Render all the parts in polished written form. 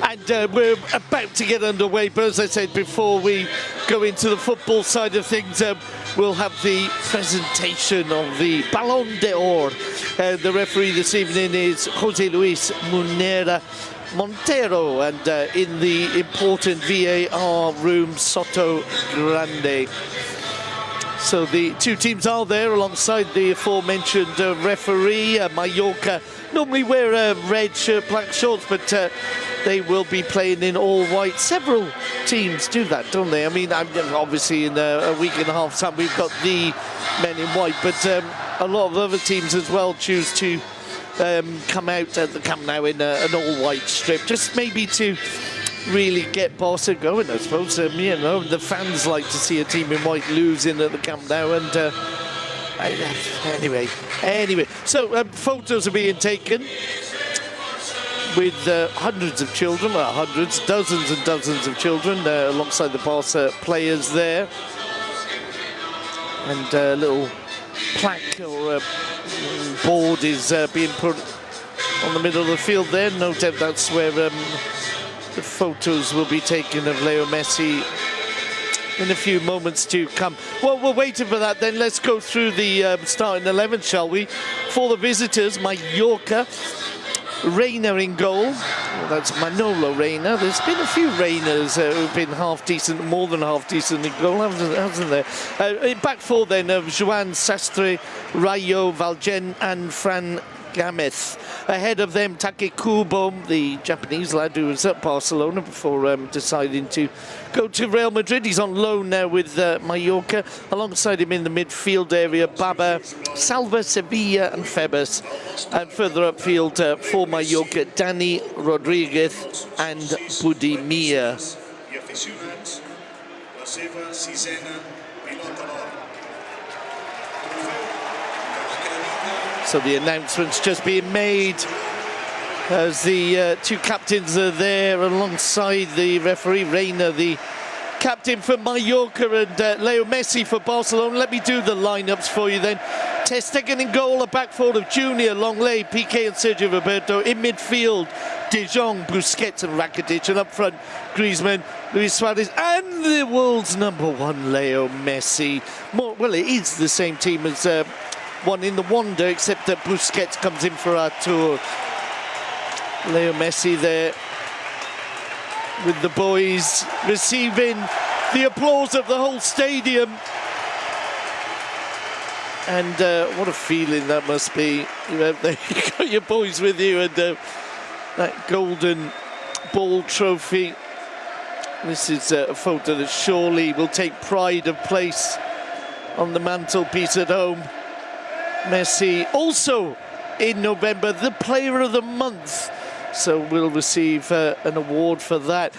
And we're about to get underway, but as I said, before we go into the football side of things, we'll have the presentation of the Ballon d'Or. The referee this evening is Jose Luis Munera Montero, and in the important VAR room, Soto Grande. So the two teams are there alongside the aforementioned referee. Mallorca normally wear a red shirt, black shorts, but they will be playing in all white. Several teams do that, don't they? I mean, obviously in a week and a half time we've got the men in white, but a lot of other teams as well choose to come out at the Camp Nou in an all-white strip, just maybe to really get Barca going, I suppose. You know, the fans like to see a team in white losing at the Camp Nou, and anyway. So photos are being taken with hundreds of children, dozens and dozens of children alongside the Barca players there, and a little plaque or board is being put on the middle of the field there. No doubt that's where the photos will be taken of Leo Messi in a few moments to come. Well, we're waiting for that then. Let's go through the starting 11, shall we? For the visitors, Mallorca, Reina in goal. Well, that's Manolo Reina. There's been a few Reinas who've been half-decent, more than half-decent in goal, hasn't there? In back four then of Joan Sastre, Rayo, Valgen and Fran Gamez. Ahead of them, Take Kubo, the Japanese lad who was at Barcelona before deciding to go to Real Madrid. He's on loan now with Mallorca. Alongside him in the midfield area, Baba, Salva, Sevilla and Febas. And further upfield for Mallorca, Dani Rodriguez and Budimir. So the announcement's just being made as the two captains are there alongside the referee, Reina, the captain for Mallorca, and Leo Messi for Barcelona. Let me do the lineups for you then. Ter Stegen in goal, a back four of Junior, Longley, Piqué and Sergio Roberto. In midfield, De Jong, Busquets and Rakitic. And up front, Griezmann, Luis Suarez and the world's #1, Leo Messi. Well, it is the same team as one in the Wanda, except that Busquets comes in for our tour. Leo Messi there with the boys, receiving the applause of the whole stadium. And what a feeling that must be. You know, you got your boys with you, and that golden ball trophy. This is a photo that surely will take pride of place on the mantelpiece at home. Messi also in November the Player of the Month, so we'll receive an award for that.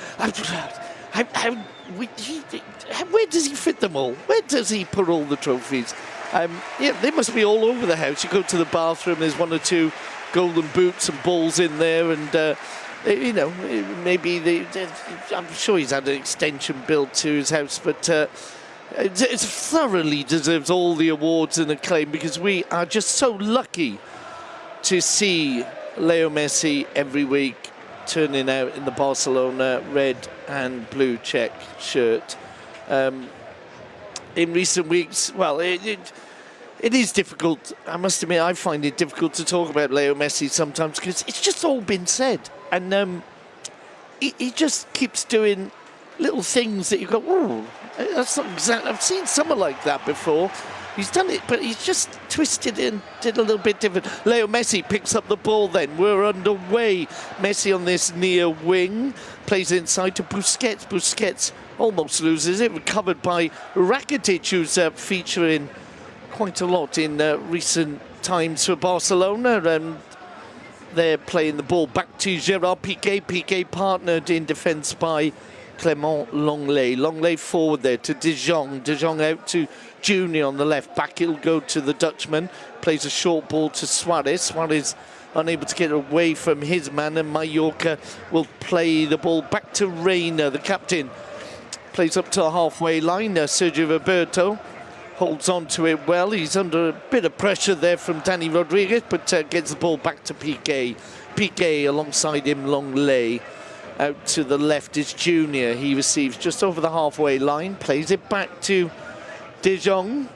Where does he fit them all? Where does he put all the trophies? Yeah, they must be all over the house. You go to the bathroom, there's one or two golden boots and balls in there, and you know, maybe I'm sure he's had an extension built to his house, but it thoroughly deserves all the awards and acclaim, because we are just so lucky to see Leo Messi every week turning out in the Barcelona red and blue check shirt. In recent weeks, well, it is difficult. I must admit, I find it difficult to talk about Leo Messi sometimes, because it's just all been said, and he just keeps doing little things that you go, oh, that's not exactly. I've seen someone like that before. He's done it, but he's just twisted it and did a little bit different. Leo Messi picks up the ball then. We're underway. Messi on this near wing. Plays inside to Busquets. Busquets almost loses it. Recovered by Rakitic, who's featuring quite a lot in recent times for Barcelona. And they're playing the ball back to Gerard Piqué. Piqué partnered in defence by Clément Longley. Longley forward there to De Jong. De Jong out to Junior on the left. Back it'll go to the Dutchman. Plays a short ball to Suarez. Suarez unable to get away from his man, and Mallorca will play the ball back to Reina, the captain. Plays up to the halfway line. Sergio Roberto holds on to it well. He's under a bit of pressure there from Dani Rodriguez, but gets the ball back to Piqué. Piqué alongside him, Longley. Out to the left is Junior. He receives just over the halfway line, plays it back to De Jong.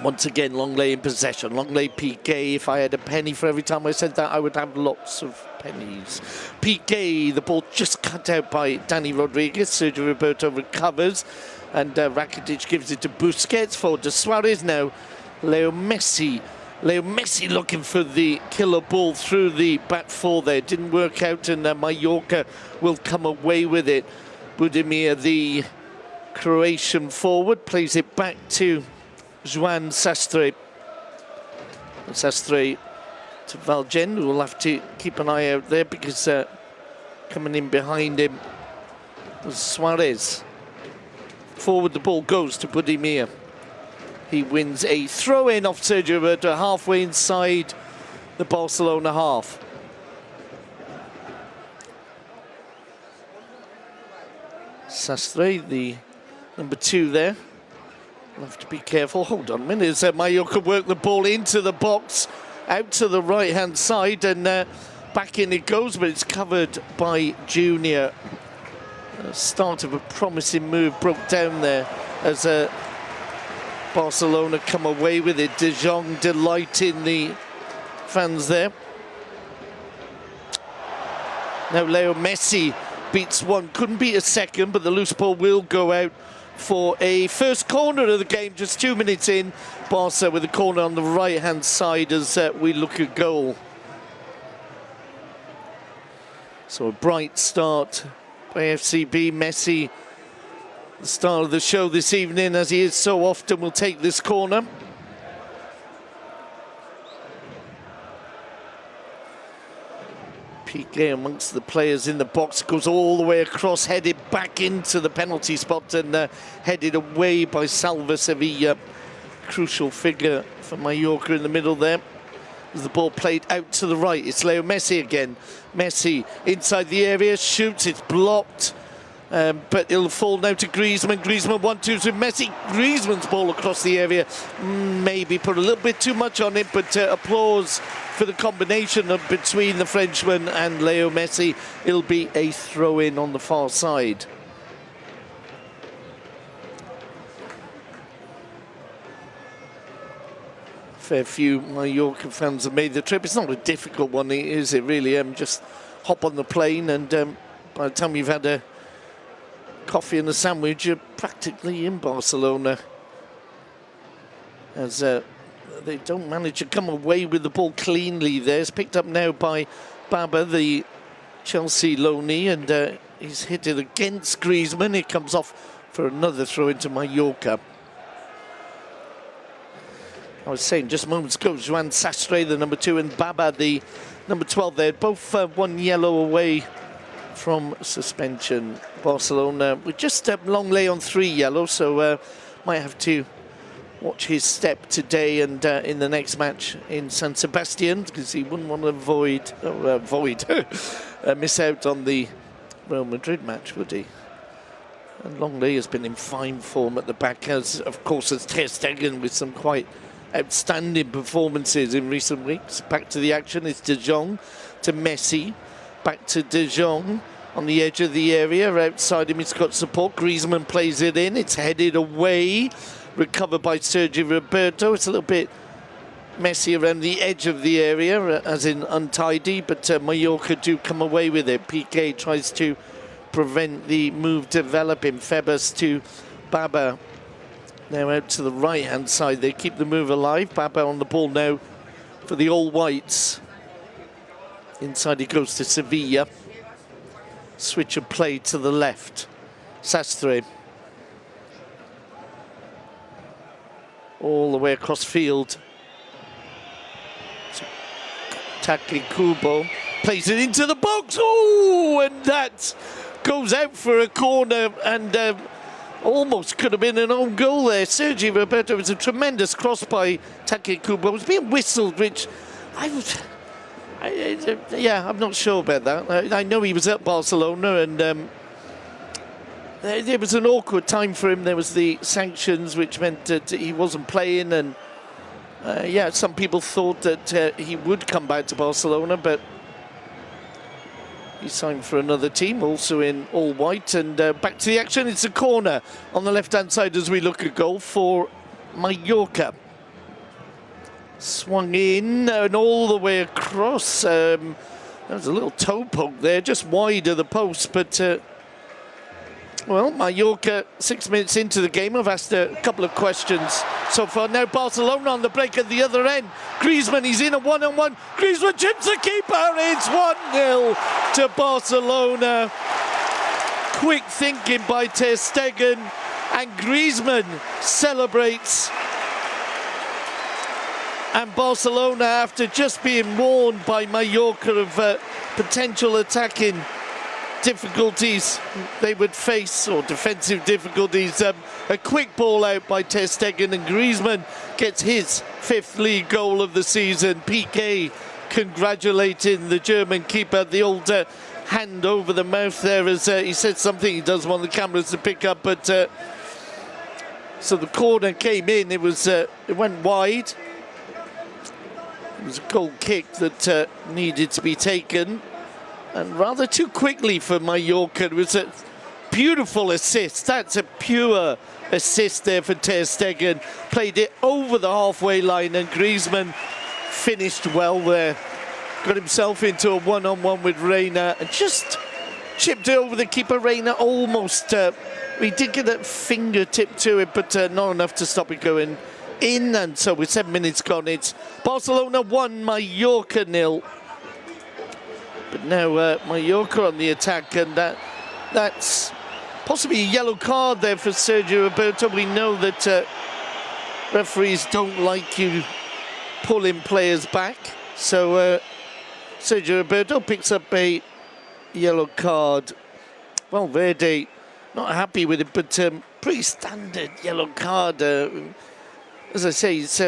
Once again, Longley in possession. Longley, Piqué. If I had a penny for every time I said that, I would have lots of pennies. Piqué, the ball just cut out by Dani Rodriguez. Sergio Roberto recovers, and Rakitic gives it to Busquets. Forward to Suarez now. Leo Messi. Leo Messi looking for the killer ball through the back four there. Didn't work out, and Mallorca will come away with it. Budimir, the Croatian forward, plays it back to Joan Sastre. Sastre to Valgen, who will have to keep an eye out there because coming in behind him was Suarez. Forward the ball goes to Budimir. He wins a throw-in off Sergio Roberto, halfway inside the Barcelona half. Sastre, the number 2 there. We'll have to be careful. Hold on a minute. As Mallorca work the ball into the box, out to the right-hand side, and back in it goes, but it's covered by Junior. Start of a promising move broke down there as Barcelona come away with it. De Jong delighting the fans there. Now Leo Messi beats one, couldn't beat a second, but the loose ball will go out for a first corner of the game, just 2 minutes in. Barca with a corner on the right-hand side as we look at goal. So a bright start by FCB. Messi, the star of the show this evening, as he is so often, will take this corner. Piqué amongst the players in the box, goes all the way across, headed back into the penalty spot, and headed away by Salva Sevilla. Crucial figure for Mallorca in the middle there. As the ball played out to the right, it's Leo Messi again. Messi inside the area, shoots, it's blocked. But it'll fall now to Griezmann. Griezmann 1-2 with Messi. Griezmann's ball across the area. Maybe put a little bit too much on it, but applause for the combination between the Frenchman and Leo Messi. It'll be a throw-in on the far side. Fair few Mallorca fans have made the trip. It's not a difficult one, is it really? Just hop on the plane, and by the time you've had a coffee and a sandwich, you're practically in Barcelona, as they don't manage to come away with the ball cleanly there. It's picked up now by Baba, the Chelsea loanee, and he's hit it against Griezmann. It comes off for another throw into Mallorca. I was saying just moments ago, Joan Sastre, the number 2, and Baba, the number 12 there, both one yellow away from suspension. Barcelona with just Longley on 3 yellow, so might have to watch his step today and in the next match in San Sebastian, because he wouldn't want to miss out on the Real Madrid match, would he? And Longley has been in fine form at the back, as of course as Ter Stegen, with some quite outstanding performances in recent weeks. Back to the action, it's De Jong to Messi, back to De Jong on the edge of the area. Outside him, he's got support. Griezmann plays it in. It's headed away. Recovered by Sergio Roberto. It's a little bit messy around the edge of the area, as in untidy, but Mallorca do come away with it. Piqué tries to prevent the move developing. Febas to Baba. Now out to the right-hand side. They keep the move alive. Baba on the ball now for the All Whites. Inside he goes to Sevilla. Switch of play to the left. Sastre. All the way across field. Taki Kubo. Plays it into the box. Oh, and that goes out for a corner, and almost could have been an own goal there. Sergio Roberto, was a tremendous cross by Taki Kubo. It was being whistled, which yeah, I'm not sure about that. I know he was at Barcelona, and there was an awkward time for him. There was the sanctions, which meant that he wasn't playing, and yeah, some people thought that he would come back to Barcelona, but He signed for another team, also in all white. And back to the action. It's a corner on the left-hand side as we look at goal for Mallorca. Swung in and all the way across. There was a little toe poke there, just wide of the post. But, well, Mallorca, 6 minutes into the game, I've asked a couple of questions so far. Now Barcelona on the break at the other end. Griezmann, he's in a one-on-one. Griezmann chips the keeper. It's 1-0 to Barcelona. Quick thinking by Ter Stegen, and Griezmann celebrates. And Barcelona, after just being warned by Mallorca of potential attacking difficulties they would face, or defensive difficulties, a quick ball out by Ter Stegen, and Griezmann gets his 5th league goal of the season. Piqué congratulating the German keeper. The old hand over the mouth there as he said something he doesn't want the cameras to pick up, but so the corner came in. It was it went wide. It was a goal kick that needed to be taken, and rather too quickly for Mallorca. It was a beautiful assist. That's a pure assist there for Ter Stegen. Played it over the halfway line, and Griezmann finished well there. Got himself into a one-on-one with Reina and just chipped it over the keeper. Reina almost, he did get a fingertip to it, but not enough to stop it going in. And so with 7 minutes gone, it's Barcelona 1, Mallorca 0. But now Mallorca on the attack, and that's possibly a yellow card there for Sergio Roberto. We know that referees don't like you pulling players back. So Sergio Roberto picks up a yellow card. Valverde not happy with it, but pretty standard yellow card. As I say, it's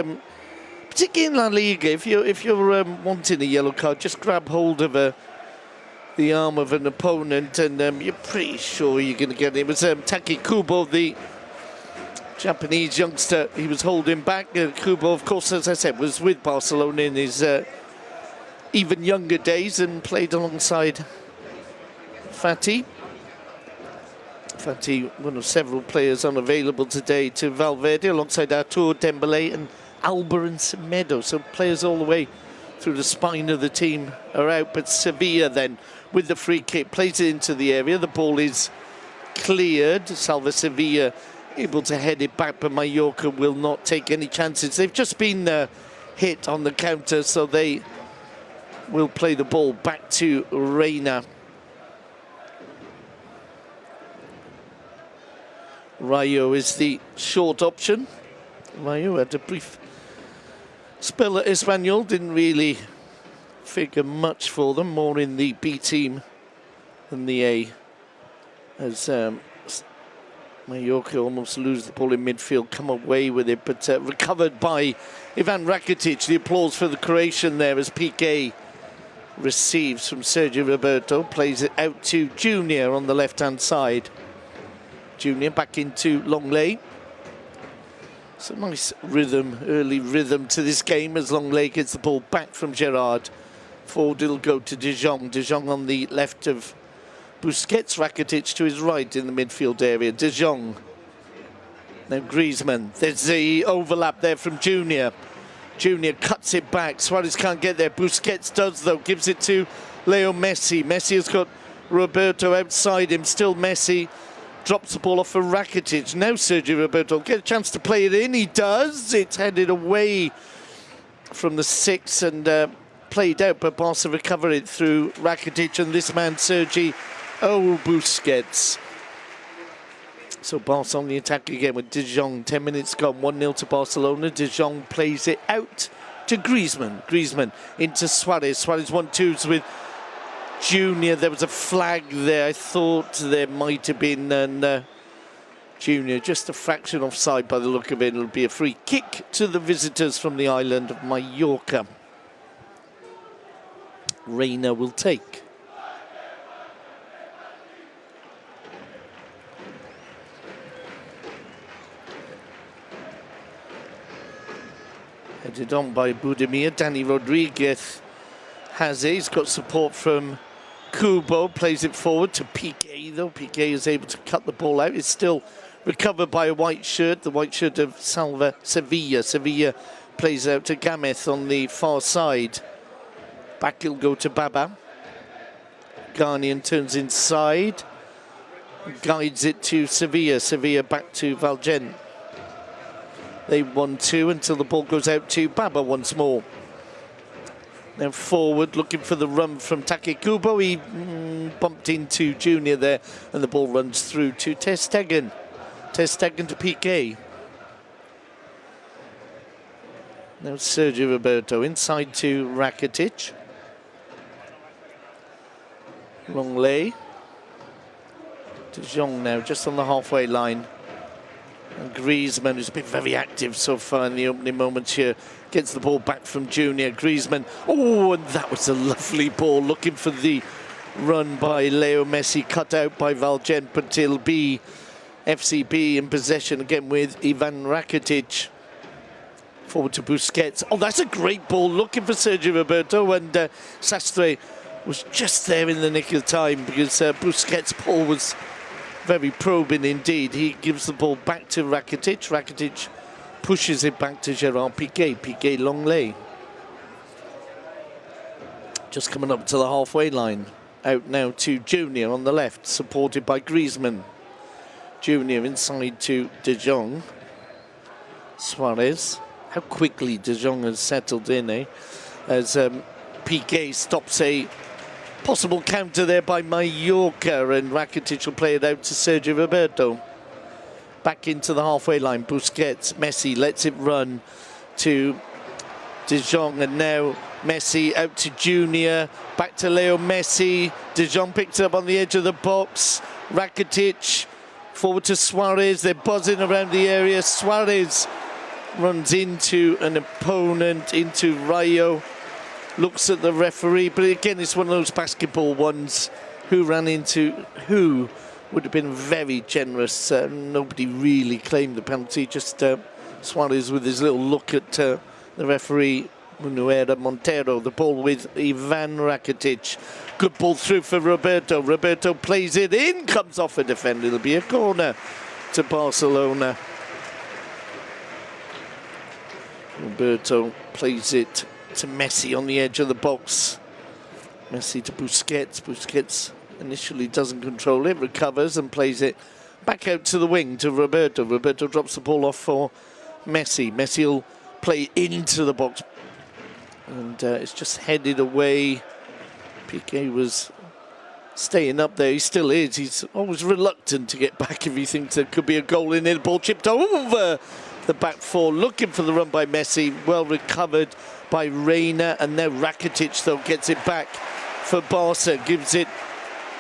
particularly in La Liga, if you're wanting a yellow card, just grab hold of the arm of an opponent, and you're pretty sure you're going to get it. It was Taki Kubo, the Japanese youngster. He was holding back. Kubo, of course, as I said, was with Barcelona in his even younger days and played alongside Fati. Fati, one of several players unavailable today to Valverde, alongside Artur, Dembele and Alba and Semedo. So players all the way through the spine of the team are out. But Sevilla then, with the free kick, plays it into the area. The ball is cleared. Salva Sevilla able to head it back, but Mallorca will not take any chances. They've just been hit on the counter, so they will play the ball back to Reina. Rayo is the short option. Rayo had a brief spell at Espanyol, didn't really figure much for them, more in the B team than the A, as Mallorca almost lose the ball in midfield, come away with it, but recovered by Ivan Rakitic. The applause for the Croatian there as Piqué receives from Sergio Roberto, plays it out to Junior on the left-hand side. Junior back into Longley. So nice rhythm, early rhythm to this game as Longley gets the ball back from Gerrard. Forward it'll go to De Jong. De Jong on the left of Busquets. Rakitic to his right in the midfield area. De Jong. Now Griezmann. There's the overlap there from Junior. Junior cuts it back. Suarez can't get there. Busquets does though. Gives it to Leo Messi. Messi has got Roberto outside him. Still Messi. Drops the ball off for Rakitic. Now Sergio Roberto get a chance to play it in. He does. It's headed away from the 6 and played out, but Barca recover it through Rakitic and this man Sergi Busquets. So Barca on the attack again with De Jong. 10 minutes gone, 1-0 to Barcelona. De Jong plays it out to Griezmann. Griezmann into Suarez. Suarez 1-2s with Junior. There was a flag there. I thought there might have been, and Junior just a fraction offside by the look of it. It'll be a free kick to the visitors from the island of Mallorca. Reina will take. Headed on by Budimir. Danny Rodriguez has it. He's got support from Kubo plays it forward to Piqué, though. Piqué is able to cut the ball out. It's still recovered by a white shirt, the white shirt of Sevilla. Sevilla plays out to Gameth on the far side. Back he'll go to Baba. Ghanaian turns inside, guides it to Sevilla. Sevilla back to Valjean. They 1-2 until the ball goes out to Baba once more. Now forward, looking for the run from Take Kubo. He bumped into Junior there, and the ball runs through to Ter Stegen. Ter Stegen to Piqué. Now Sergio Roberto inside to Rakitic. Long lay. De Jong now just on the halfway line. And Griezmann, who's been very active so far in the opening moments here, gets the ball back from Junior. Griezmann, oh, and that was a lovely ball, looking for the run by Leo Messi, cut out by Valjean, but it'll be FCB in possession again with Ivan Rakitic. Forward to Busquets. Oh, that's a great ball, looking for Sergio Roberto, and Sastre was just there in the nick of time because Busquets' ball was very probing indeed. He gives the ball back to Rakitic. Rakitic pushes it back to Gerard Piqué. Piqué long lay. Just coming up to the halfway line. Out now to Junior on the left, supported by Griezmann. Junior inside to De Jong. Suarez. How quickly De Jong has settled in, eh? As Piqué stops a possible counter there by Mallorca, and Rakitic will play it out to Sergio Roberto. Back into the halfway line, Busquets, Messi lets it run to De Jong, and now Messi out to Junior, back to Leo Messi. De Jong picks it up on the edge of the box. Rakitic forward to Suarez, they're buzzing around the area. Suarez runs into an opponent, into Rayo. Looks at the referee, but again, it's one of those basketball ones. Who ran into who would have been very generous. Nobody really claimed the penalty, just Suarez with his little look at the referee, Manuela Montero. The ball with Ivan Rakitic. Good ball through for Roberto. Roberto plays it in, comes off a defender. It'll be a corner to Barcelona. Roberto plays it to Messi on the edge of the box. Messi to Busquets. Busquets initially doesn't control it, recovers and plays it back out to the wing to Roberto. Roberto drops the ball off for Messi. Messi will play into the box, and it's just headed away. Piqué was staying up there. He still is. He's always reluctant to get back if he thinks there could be a goal in it. The ball chipped over the back four, looking for the run by Messi. Well recovered by Reina, and now Rakitic though gets it back for Barca, gives it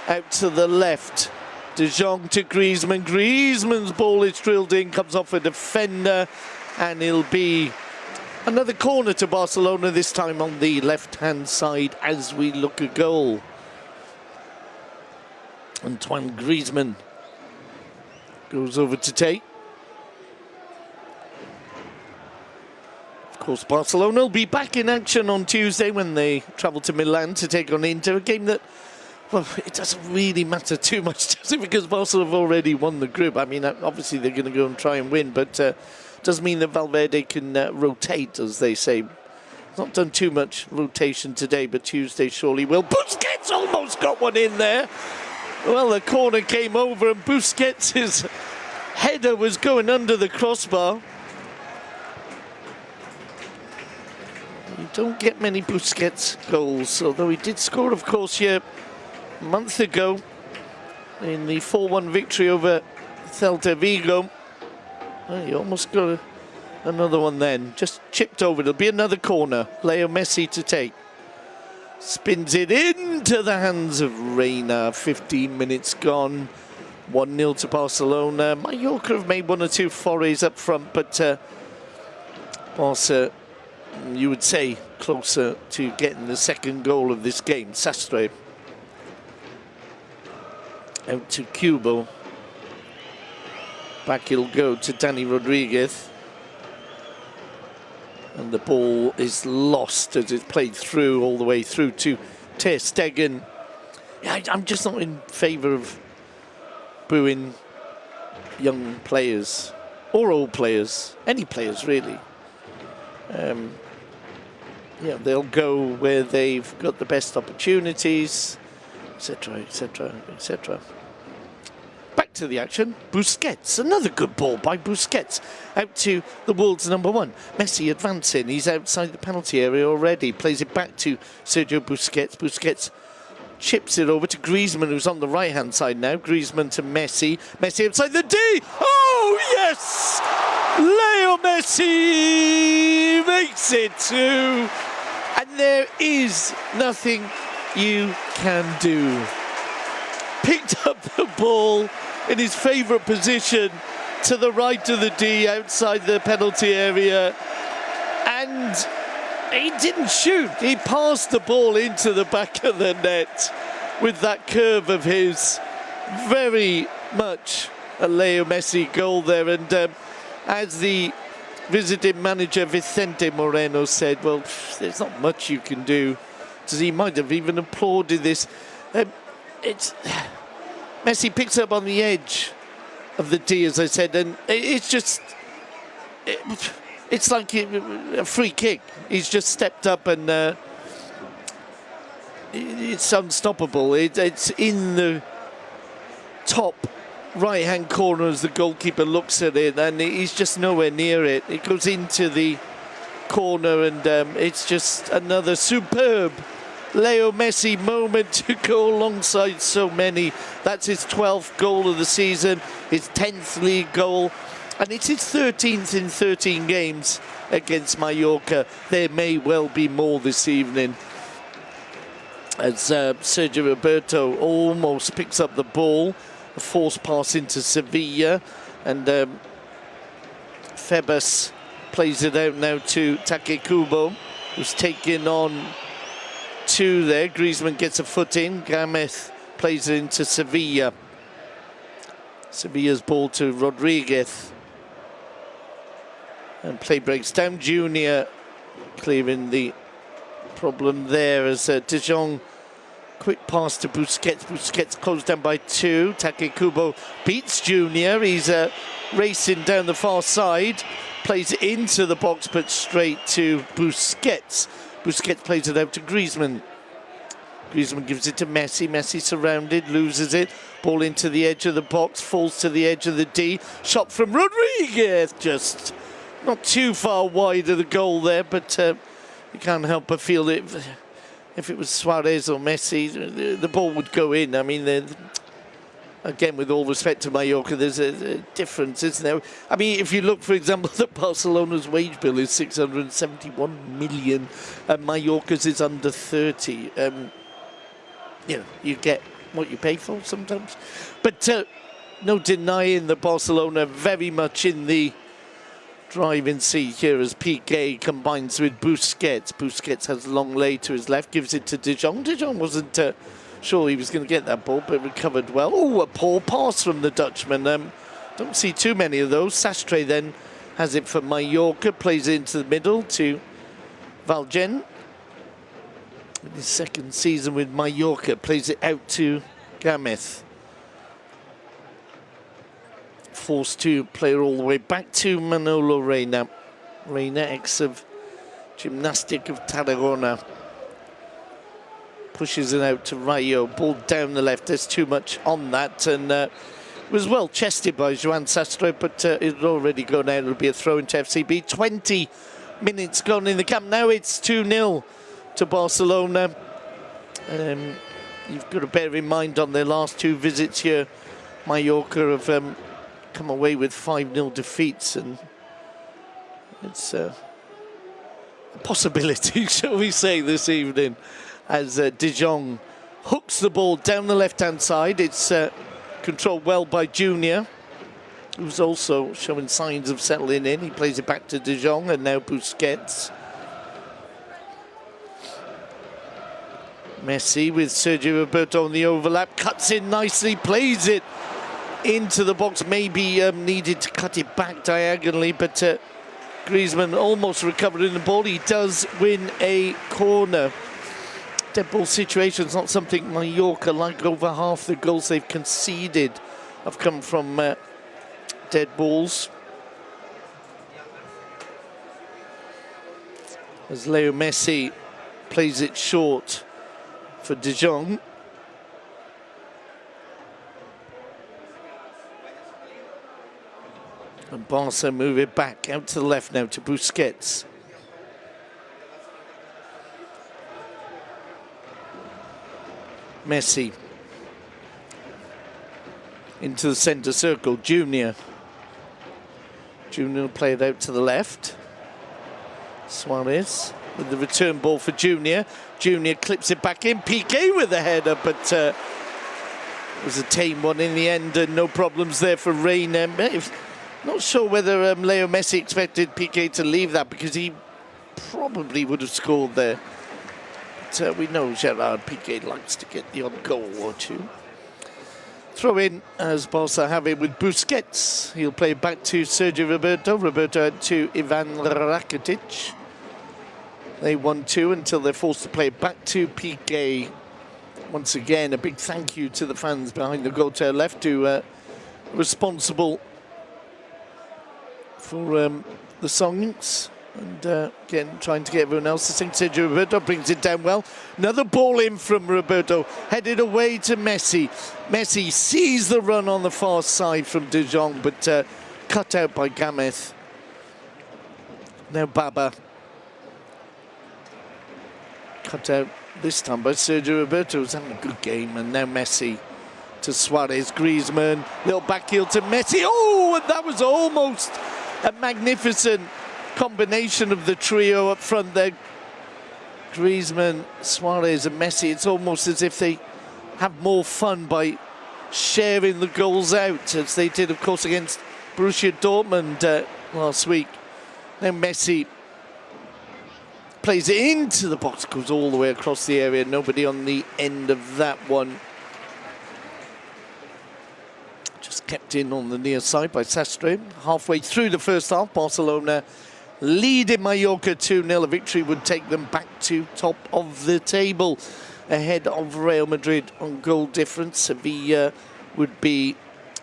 out to the left. De Jong to Griezmann. Griezmann's ball is drilled in, comes off a defender, and it'll be another corner to Barcelona, this time on the left-hand side as we look a goal. Antoine Griezmann goes over to take. Of course, Barcelona will be back in action on Tuesday when they travel to Milan to take on Inter, a game that, well, it doesn't really matter too much, does it? Because Barcelona have already won the group. I mean, obviously they're going to go and try and win, but doesn't mean that Valverde can rotate, as they say. Not done too much rotation today, but Tuesday surely will. Busquets almost got one in there. Well, the corner came over, and Busquets' header was going under the crossbar. You don't get many Busquets goals, although he did score, of course, here a month ago in the 4-1 victory over Celta Vigo. Oh, he almost got another one then. Just chipped over. It'll be another corner. Leo Messi to take. Spins it into the hands of Reina. 15 minutes gone. 1-0 to Barcelona. Mallorca have made one or two forays up front, but Barca, you would say, closer to getting the second goal of this game. Sastre out to Kubo. Back he'll go to Dani Rodriguez. And the ball is lost as it's played through, all the way through to Ter Stegen. I'm just not in favour of booing young players or old players, any players really. Yeah, they'll go where they've got the best opportunities, etc., etc., etc. Back to the action. Busquets, another good ball by Busquets, out to the world's #1. Messi advancing, he's outside the penalty area already, plays it back to Sergio Busquets. Busquets chips it over to Griezmann, who's on the right-hand side now. Griezmann to Messi. Messi outside the D! Oh, yes! Leo Messi makes it 2. And there is nothing you can do. Picked up the ball in his favourite position to the right of the D outside the penalty area. And he didn't shoot. He passed the ball into the back of the net with that curve of his. Very much a Leo Messi goal there. And as the visiting manager Vicente Moreno said, well, there's not much you can do. So he might have even applauded this. Messi picks up on the edge of the D, as I said, and it's just... It's like a free kick. He's just stepped up and it's unstoppable. It's in the top right-hand corner as the goalkeeper looks at it, and he's just nowhere near it. It goes into the corner, and it's just another superb Leo Messi moment to go alongside so many. That's his 12th goal of the season, his 10th league goal, and it's his 13th in 13 games against Mallorca. There may well be more this evening, as Sergio Roberto almost picks up the ball. A forced pass into Sevilla, and Febas plays it out now to Take Kubo, who's taken on 2 there. Griezmann gets a foot in. Gamez plays it into Sevilla. Sevilla's ball to Rodriguez. And play breaks down. Junior clearing the problem there as De Jong. Quick pass to Busquets. Busquets closed down by 2. Take Kubo beats Junior. He's racing down the far side. Plays it into the box, but straight to Busquets. Busquets plays it out to Griezmann. Griezmann gives it to Messi. Messi surrounded, loses it. Ball into the edge of the box, falls to the edge of the D. Shot from Rodriguez. Just not too far wide of the goal there, but you can't help but feel it. If it was Suarez or Messi, the ball would go in. I mean, again, with all respect to Mallorca, there's a difference, isn't there? I mean, if you look, for example, that Barcelona's wage bill is 671 million, and Mallorca's is under 30. You know, you get what you pay for sometimes. But no denying that Barcelona very much in the driving seat here as Piqué combines with Busquets. Busquets has a long lay to his left, gives it to De Jong. De Jong wasn't sure he was going to get that ball, but recovered well. Oh, a poor pass from the Dutchman. Don't see too many of those. Sastre then has it for Mallorca, plays it into the middle to Valgen. In his 2nd season with Mallorca, plays it out to Gamez. Forced to play it all the way back to Manolo Reina. Reina, ex of Gymnastic of Tarragona. Pushes it out to Rayo. Ball down the left. There's too much on that. And was well chested by Joan Sastre, but it had already gone out. It'll be a throw into FCB. 20 minutes gone in the camp. Now it's 2-0 to Barcelona. You've got to bear in mind on their last 2 visits here, Mallorca have come away with 5-0 defeats, and it's a possibility, shall we say, this evening, as De Jong hooks the ball down the left-hand side. It's controlled well by Junior, who's also showing signs of settling in. He plays it back to De Jong, and now Busquets. Messi with Sergio Roberto on the overlap, cuts in nicely, plays it into the box. Maybe needed to cut it back diagonally, but Griezmann almost recovered in the ball. He does win a corner. dead ball situations, not something Mallorca like. Over half the goals they've conceded have come from dead balls. As Leo Messi plays it short for De Jong. And Barca move it back out to the left now to Busquets. Messi into the centre circle. Junior will play it out to the left. Suarez with the return ball for Junior. Junior clips it back in. Piqué with the header, but it was a tame one in the end, and no problems there for Reina. Not sure whether Leo Messi expected Piqué to leave that, because he probably would have scored there. But we know Gerard Piqué likes to get the odd goal or two. Throw in as Barca have it with Busquets. He'll play back to Sergio Roberto. Roberto to Ivan Rakitic. They 1-2 until they're forced to play back to Piqué. Once again, a big thank you to the fans behind the goal to our left, who responsible for the songs, and again trying to get everyone else to sing. Sergio Roberto brings it down well. Another ball in from Roberto, headed away to Messi. Messi sees the run on the far side from De Jong, but cut out by Gamez. Now Baba. Cut out this time by Sergio Roberto, who's having a good game, and now Messi to Suarez. Griezmann, little back heel to Messi. Oh, and that was almost a magnificent combination of the trio up front there. Griezmann, Suarez and Messi. It's almost as if they have more fun by sharing the goals out, as they did, of course, against Borussia Dortmund last week. Now Messi plays it into the box, goes all the way across the area. Nobody on the end of that one. Just kept in on the near side by Sastre. Halfway through the first half, Barcelona leading Mallorca 2-0. A victory would take them back to top of the table, ahead of Real Madrid on goal difference. Sevilla would be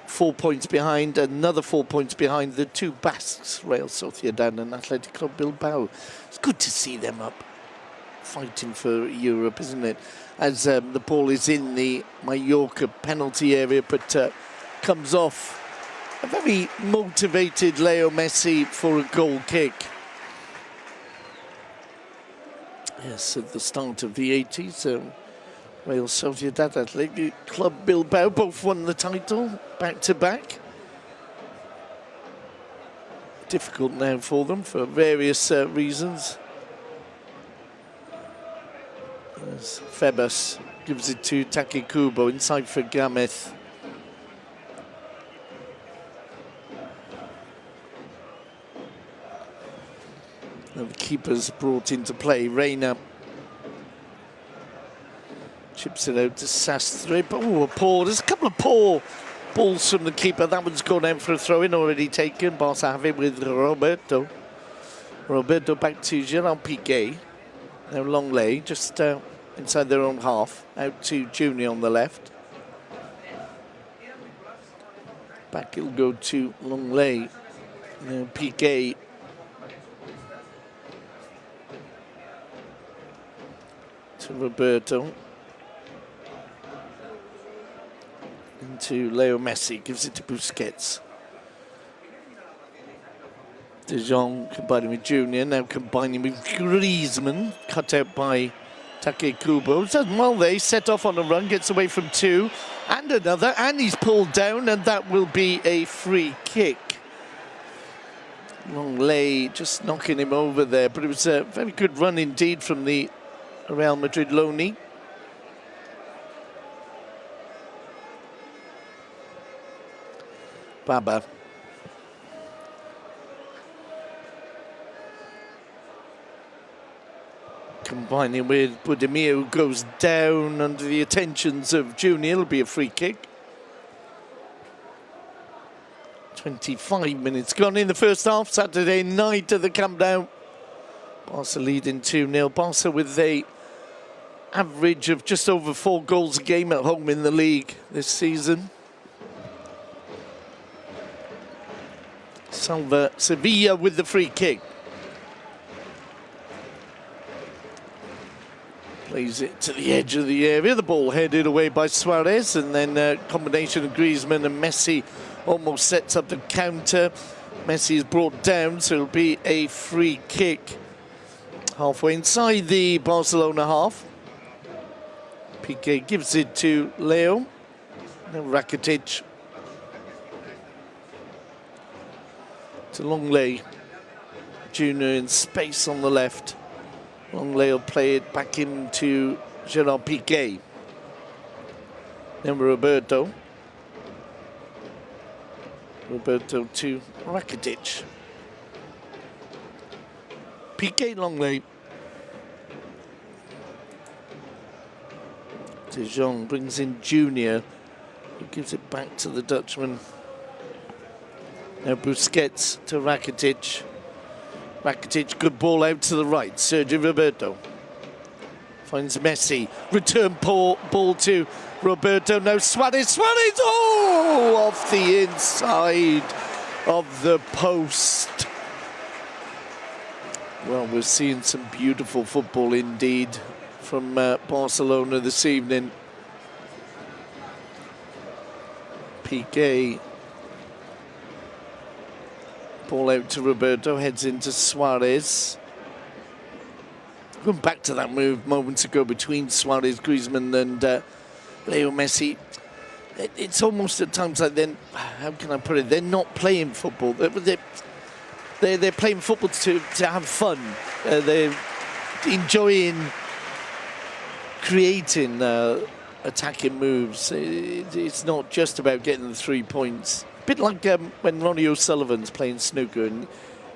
4 points behind, another 4 points behind the two Basques, Real Sociedad and Athletic Club Bilbao. It's good to see them up, fighting for Europe, isn't it? As the ball is in the Mallorca penalty area, but comes off. A very motivated Leo Messi for a goal kick. Yes, at the start of the 80s, Real Sociedad, Athletic Club Bilbao both won the title back-to-back. Difficult now for them for various reasons. As Febas gives it to Take Kubo, inside for Gamez. The keeper's brought into play. Reina chips it out to Sastre. Oh, a poor. There's a couple of poor balls from the keeper. That one's gone out for a throw-in, already taken. Barca have it with Roberto. Roberto back to Gerard Piqué. Now Longley, just inside their own half. Out to Junior on the left. Back it'll go to Longley. Now Piqué. To Roberto. Into Leo Messi, gives it to Busquets. De Jong combining with Junior, now combining with Griezmann, cut out by Take Kubo. Does well there, he set off on a run, gets away from two, and another, and he's pulled down, and that will be a free kick. Longley just knocking him over there, but it was a very good run indeed from the Real Madrid loanee. Baba. Combining with Budimir, who goes down under the attentions of Junior. It'll be a free kick. 25 minutes gone in the first half. Saturday night at the Camp Nou. Barca leading 2-0. Barca with a average of just over 4 goals a game at home in the league this season. Sevilla with the free kick. Plays it to the edge of the area. The ball headed away by Suarez, and then a combination of Griezmann and Messi almost sets up the counter. Messi is brought down, so it'll be a free kick halfway inside the Barcelona half. Piqué gives it to Leo. Now Rakitic to Longley. Junior in space on the left. Longley will play it back into Gerard Piqué. Then Roberto. Roberto to Rakitic. Piqué, Longley. De Jong brings in Junior, who gives it back to the Dutchman. Now Busquets to Rakitic. Rakitic, good ball out to the right. Sergio Roberto finds Messi. Return ball to Roberto. Now Suarez. Suarez! Oh! Off the inside of the post. Well, we're seeing some beautiful football indeed from Barcelona this evening. Piqué. Ball out to Roberto, heads into Suarez. Going back to that move moments ago between Suarez, Griezmann and Leo Messi. It's almost at times like then, how can I put it? They're not playing football. They're playing football to have fun. They're enjoying creating attacking moves. It's not just about getting the 3 points. A bit like when Ronnie O'Sullivan's playing snooker, and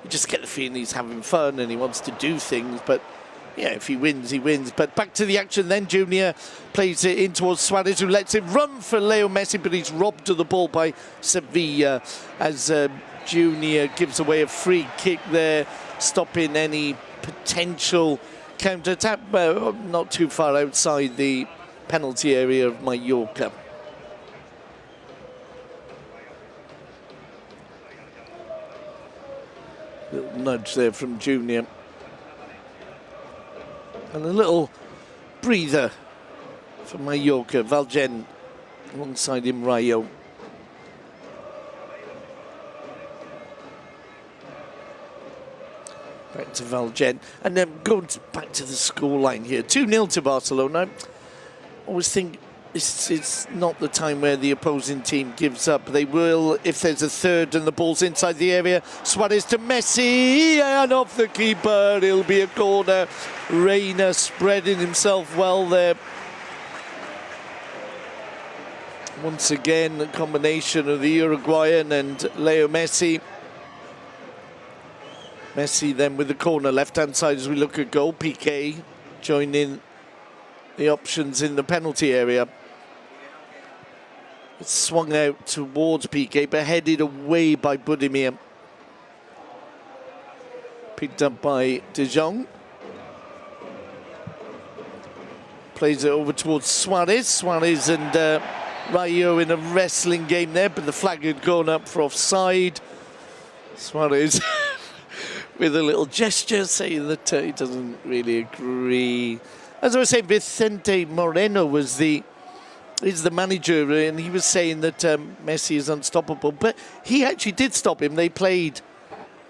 you just get the feeling he's having fun and he wants to do things, but yeah, if he wins, he wins. But back to the action then. Junior plays it in towards Suarez, who lets it run for Leo Messi, but he's robbed of the ball by Sevilla as Junior gives away a free kick there, stopping any potential counter-attack, not too far outside the penalty area of Mallorca. Little nudge there from Junior. And a little breather for Mallorca. Valgen alongside him, Rayo. Back to Valgen. And then going back to the scoreline here. 2-0 to Barcelona. I always think it's not the time where the opposing team gives up. They will if there's a third and the ball's inside the area. Suarez to Messi, and off the keeper. It'll be a corner. Reina spreading himself well there. Once again, a combination of the Uruguayan and Leo Messi. Messi then with the corner, left-hand side as we look at goal. Piqué joining the options in the penalty area. It's swung out towards Piqué, but headed away by Budimir. Picked up by De Jong. Plays it over towards Suarez. Suarez and Rayo in a wrestling game there, but the flag had gone up for offside. Suarez with a little gesture saying that he doesn't really agree. As I was saying, Vicente Moreno is the manager, and he was saying that Messi is unstoppable, but he actually did stop him. They played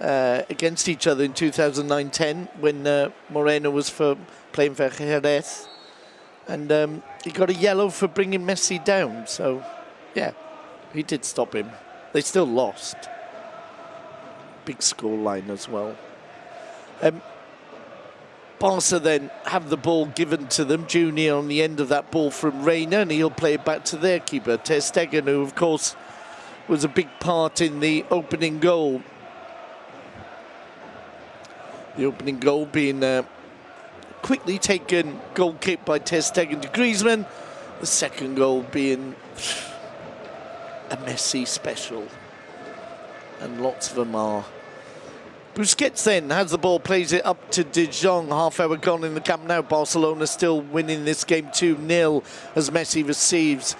against each other in 2009-10 when Moreno was playing for Jerez, and he got a yellow for bringing Messi down. So, yeah, he did stop him. They still lost. Big score line as well. Barca then have the ball given to them. Junior on the end of that ball from Reina, and he'll play it back to their keeper, Ter Stegen, who of course was a big part in the opening goal. The opening goal being quickly taken goal kick by Ter Stegen to Griezmann. The second goal being a Messi special. And lots of them are. Busquets then has the ball, plays it up to De Jong. Half hour gone in the Camp Nou. Barcelona still winning this game 2-0 as Messi receives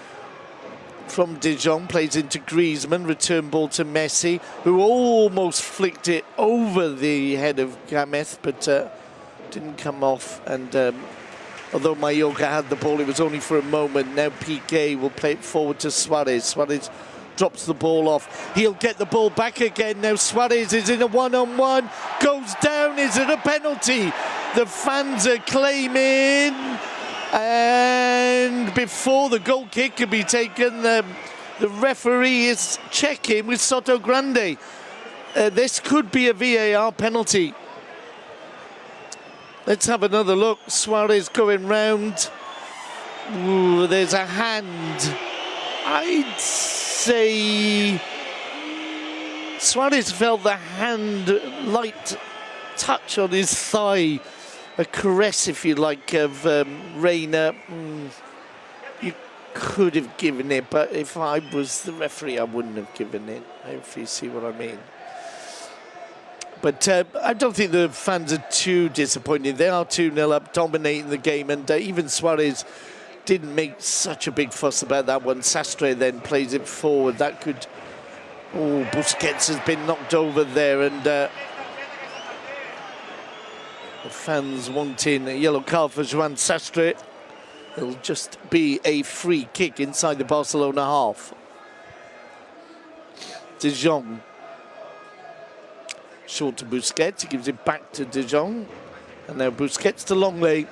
from De Jong, plays into Griezmann, return ball to Messi, who almost flicked it over the head of Gameth, but didn't come off. And although Mallorca had the ball, it was only for a moment. Now Piqué will play it forward to Suarez. Suarez drops the ball off. He'll get the ball back again. Now Suarez is in a one-on-one, goes down. Is it a penalty? The fans are claiming. And before the goal kick can be taken, the referee is checking with Soto Grande. This could be a VAR penalty. Let's have another look. Suarez going round. Ooh, there's a hand. I'd say Suarez felt the hand, light touch on his thigh. A caress, if you like, of Reina. You could have given it, but if I was the referee, I wouldn't have given it, if you see what I mean. But I don't think the fans are too disappointed. They are 2-0 up, dominating the game, and even Suarez didn't make such a big fuss about that one. Sastre then plays it forward. That could... Oh, Busquets has been knocked over there, and... the fans wanting a yellow card for Joan Sastre. It'll just be a free kick inside the Barcelona half. De Jong. Short to Busquets. He gives it back to De Jong. And now Busquets to Longley.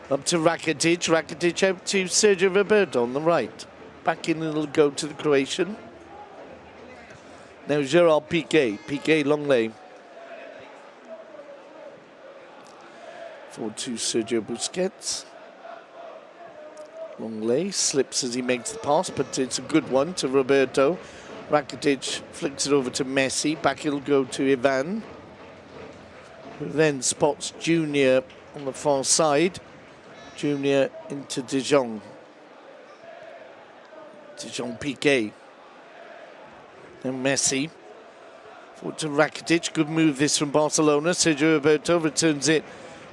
Up to Rakitic. Rakitic out to Sergio Roberto on the right. Back in, it'll go to the Croatian. Now Gerard Piqué. Piqué Longley. Forward to Sergio Busquets. Longley slips as he makes the pass, but it's a good one to Roberto. Rakitic flicks it over to Messi. Back it'll go to Ivan, who then spots Junior on the far side. Junior into De Jong. De Jong Piqué. Then Messi. Forward to Rakitic. Good move this from Barcelona. Sergio Roberto returns it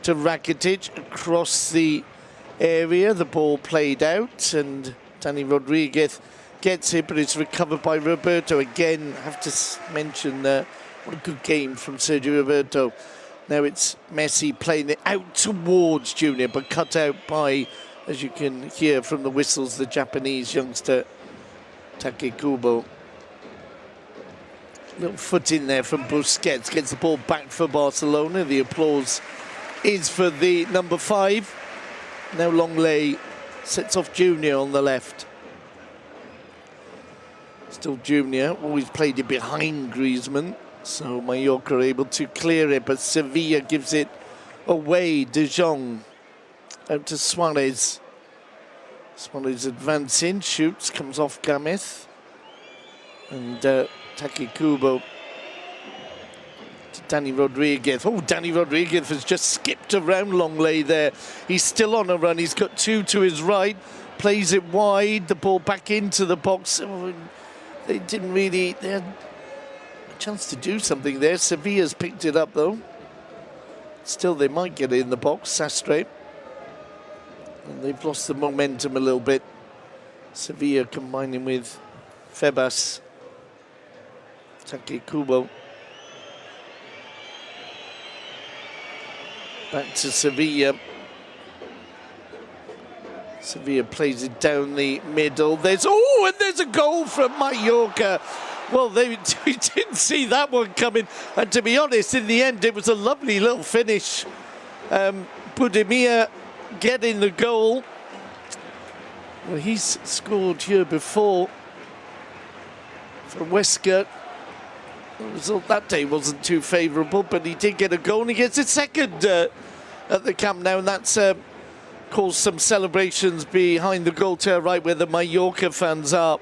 to Rakitic across the area. The ball played out, and Dani Rodriguez gets it, but it's recovered by Roberto. Again, have to mention what a good game from Sergio Roberto. Now it's Messi playing it out towards Junior, but cut out by, as you can hear from the whistles, the Japanese youngster Take Kubo. Little foot in there from Busquets, gets the ball back for Barcelona. The applause is for the number 5. Now Longley sets off Junior on the left. Still Junior, always played it behind Griezmann, so Mallorca are able to clear it, but Sevilla gives it away. De Jong out to Suarez. Suarez advancing, shoots, comes off Gameth. And Take Kubo to Dani Rodriguez. Oh, Dani Rodriguez has just skipped around Longley there. He's still on a run. He's got 2 to his right. Plays it wide. The ball back into the box. Oh, they didn't really... They had a chance to do something there. Sevilla's picked it up, though. Still, they might get it in the box. Sastre. And they've lost the momentum a little bit. Sevilla combining with Febas. Take Kubo. Back to Sevilla. Sevilla plays it down the middle. There's a goal from Mallorca. Well, we didn't see that one coming. And to be honest, in the end, it was a lovely little finish. Budimir getting the goal. Well, he's scored here before for Huesca. The result that day wasn't too favourable, but he did get a goal, and he gets a second at the Camp Nou, and that's caused some celebrations behind the goal to our right where the Mallorca fans are.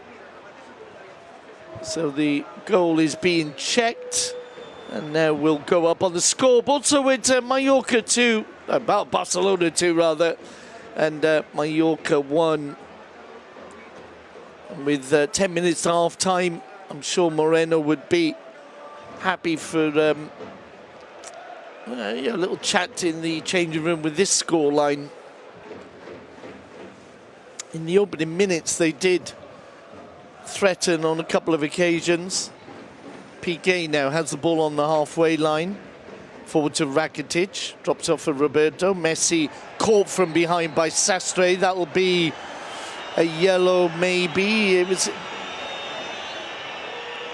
So the goal is being checked, and now we'll go up on the scoreboard. So it's Mallorca 2, Barcelona 2 rather, and Mallorca 1. And with 10 minutes to half time, I'm sure Moreno would be happy for a little chat in the changing room with this scoreline. In the opening minutes, they did threaten on a couple of occasions. Piqué now has the ball on the halfway line. Forward to Rakitic, drops off for Roberto. Messi caught from behind by Sastre. That will be a yellow, maybe. It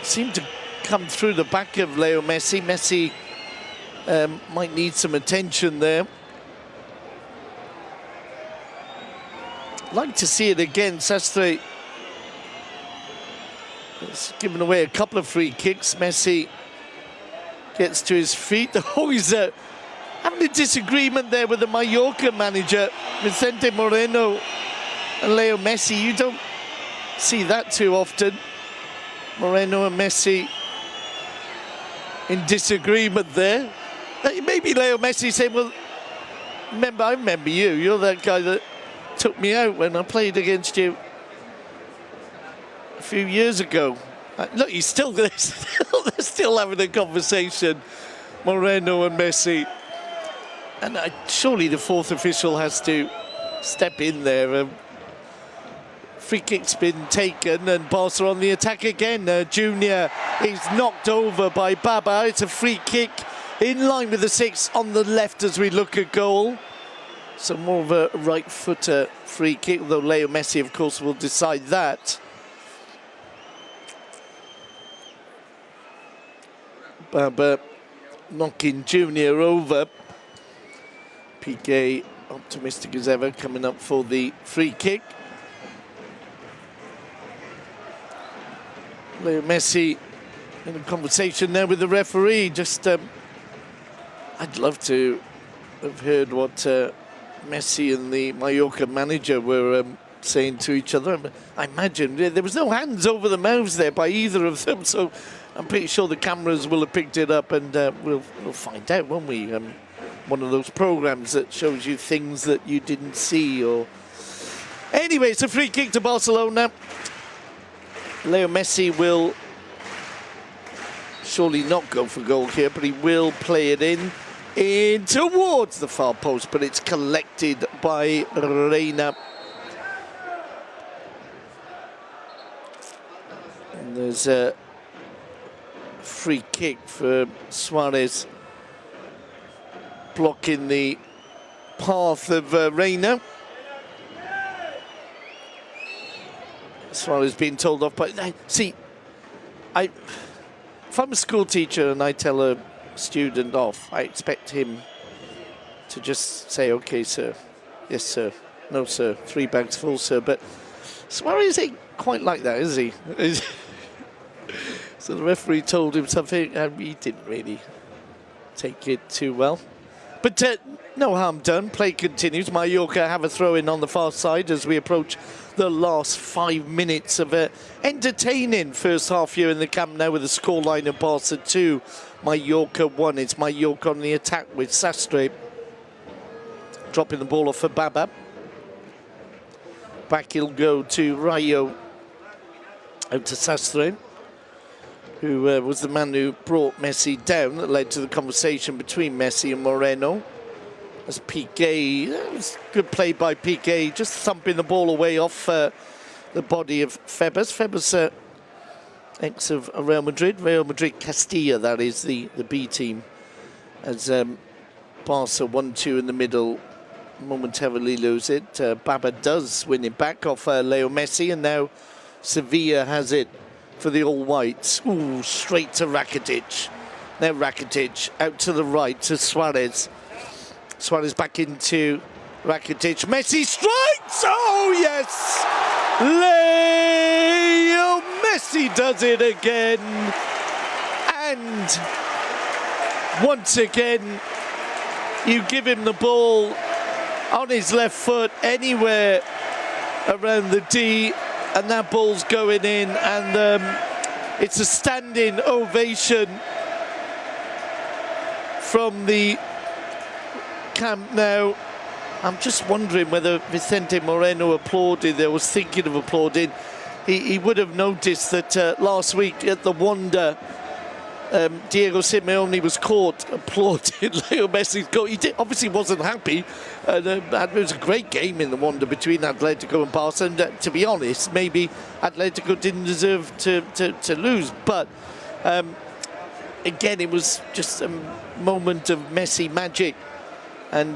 seemed to come through the back of Leo Messi. Messi might need some attention there. Like to see it again. Sastre has given away a couple of free kicks. Messi gets to his feet. Oh, he's having a disagreement there with the Mallorca manager, Vicente Moreno and Leo Messi. You don't see that too often. Moreno and Messi in disagreement there. Maybe Leo Messi saying, well, I remember you. You're that guy that took me out when I played against you a few years ago. Look, they're still having a conversation, Moreno and Messi. And surely the fourth official has to step in there. Free kick's been taken and Barca on the attack again. Junior is knocked over by Baba. It's a free kick in line with the six on the left as we look at goal. So more of a right-footer free kick, although Leo Messi, of course, will decide that. Baba knocking Junior over. Piqué, optimistic as ever, coming up for the free kick. Leo Messi in a conversation there with the referee. Just, I'd love to have heard what Messi and the Mallorca manager were saying to each other. I imagine there was no hands over the mouths there by either of them, so I'm pretty sure the cameras will have picked it up, and we'll find out, won't we? One of those programs that shows you things that you didn't see. Or anyway, it's a free kick to Barcelona. Leo Messi will surely not go for goal here, but he will play it in towards the far post, but it's collected by Reina. And there's a free kick for Suarez, blocking the path of Reina. Suarez being told off, but see, if I'm a school teacher and I tell a student off, I expect him to just say, okay, sir, yes, sir, no, sir, 3 bags full, sir. But Suarez ain't quite like that, is he? So the referee told him something, and he didn't really take it too well. But no harm done. Play continues. Mallorca have a throw-in on the far side as we approach the last 5 minutes of an entertaining first half here in the Camp Nou with a scoreline of Barca 2, Mallorca 1. It's Mallorca on the attack with Sastre dropping the ball off for Baba. Back he'll go to Rayo, out to Sastre, who was the man who brought Messi down, that led to the conversation between Messi and Moreno. As Piqué, that was good play by Piqué, just thumping the ball away off the body of Febas. Febas, ex of Real Madrid Castilla, that is the B team. As Barca 1-2 in the middle, momentarily lose it. Baba does win it back off Leo Messi, and now Sevilla has it for the all-whites. Ooh, straight to Rakitic. Now Rakitic out to the right to Suarez. Suarez back into Rakitic. Messi strikes! Oh, yes! Leo Messi does it again. And once again, you give him the ball on his left foot anywhere around the D, and that ball's going in, and it's a standing ovation from the Camp Nou. I'm just wondering whether Vicente Moreno applauded. I was thinking of applauding. He would have noticed that last week at the Wanda Diego Simeone was caught applauding Leo Messi's goal. He obviously wasn't happy. It was a great game in the wonder between Atletico and Barca. And to be honest, maybe Atletico didn't deserve to lose. But again, it was just a moment of Messi magic. And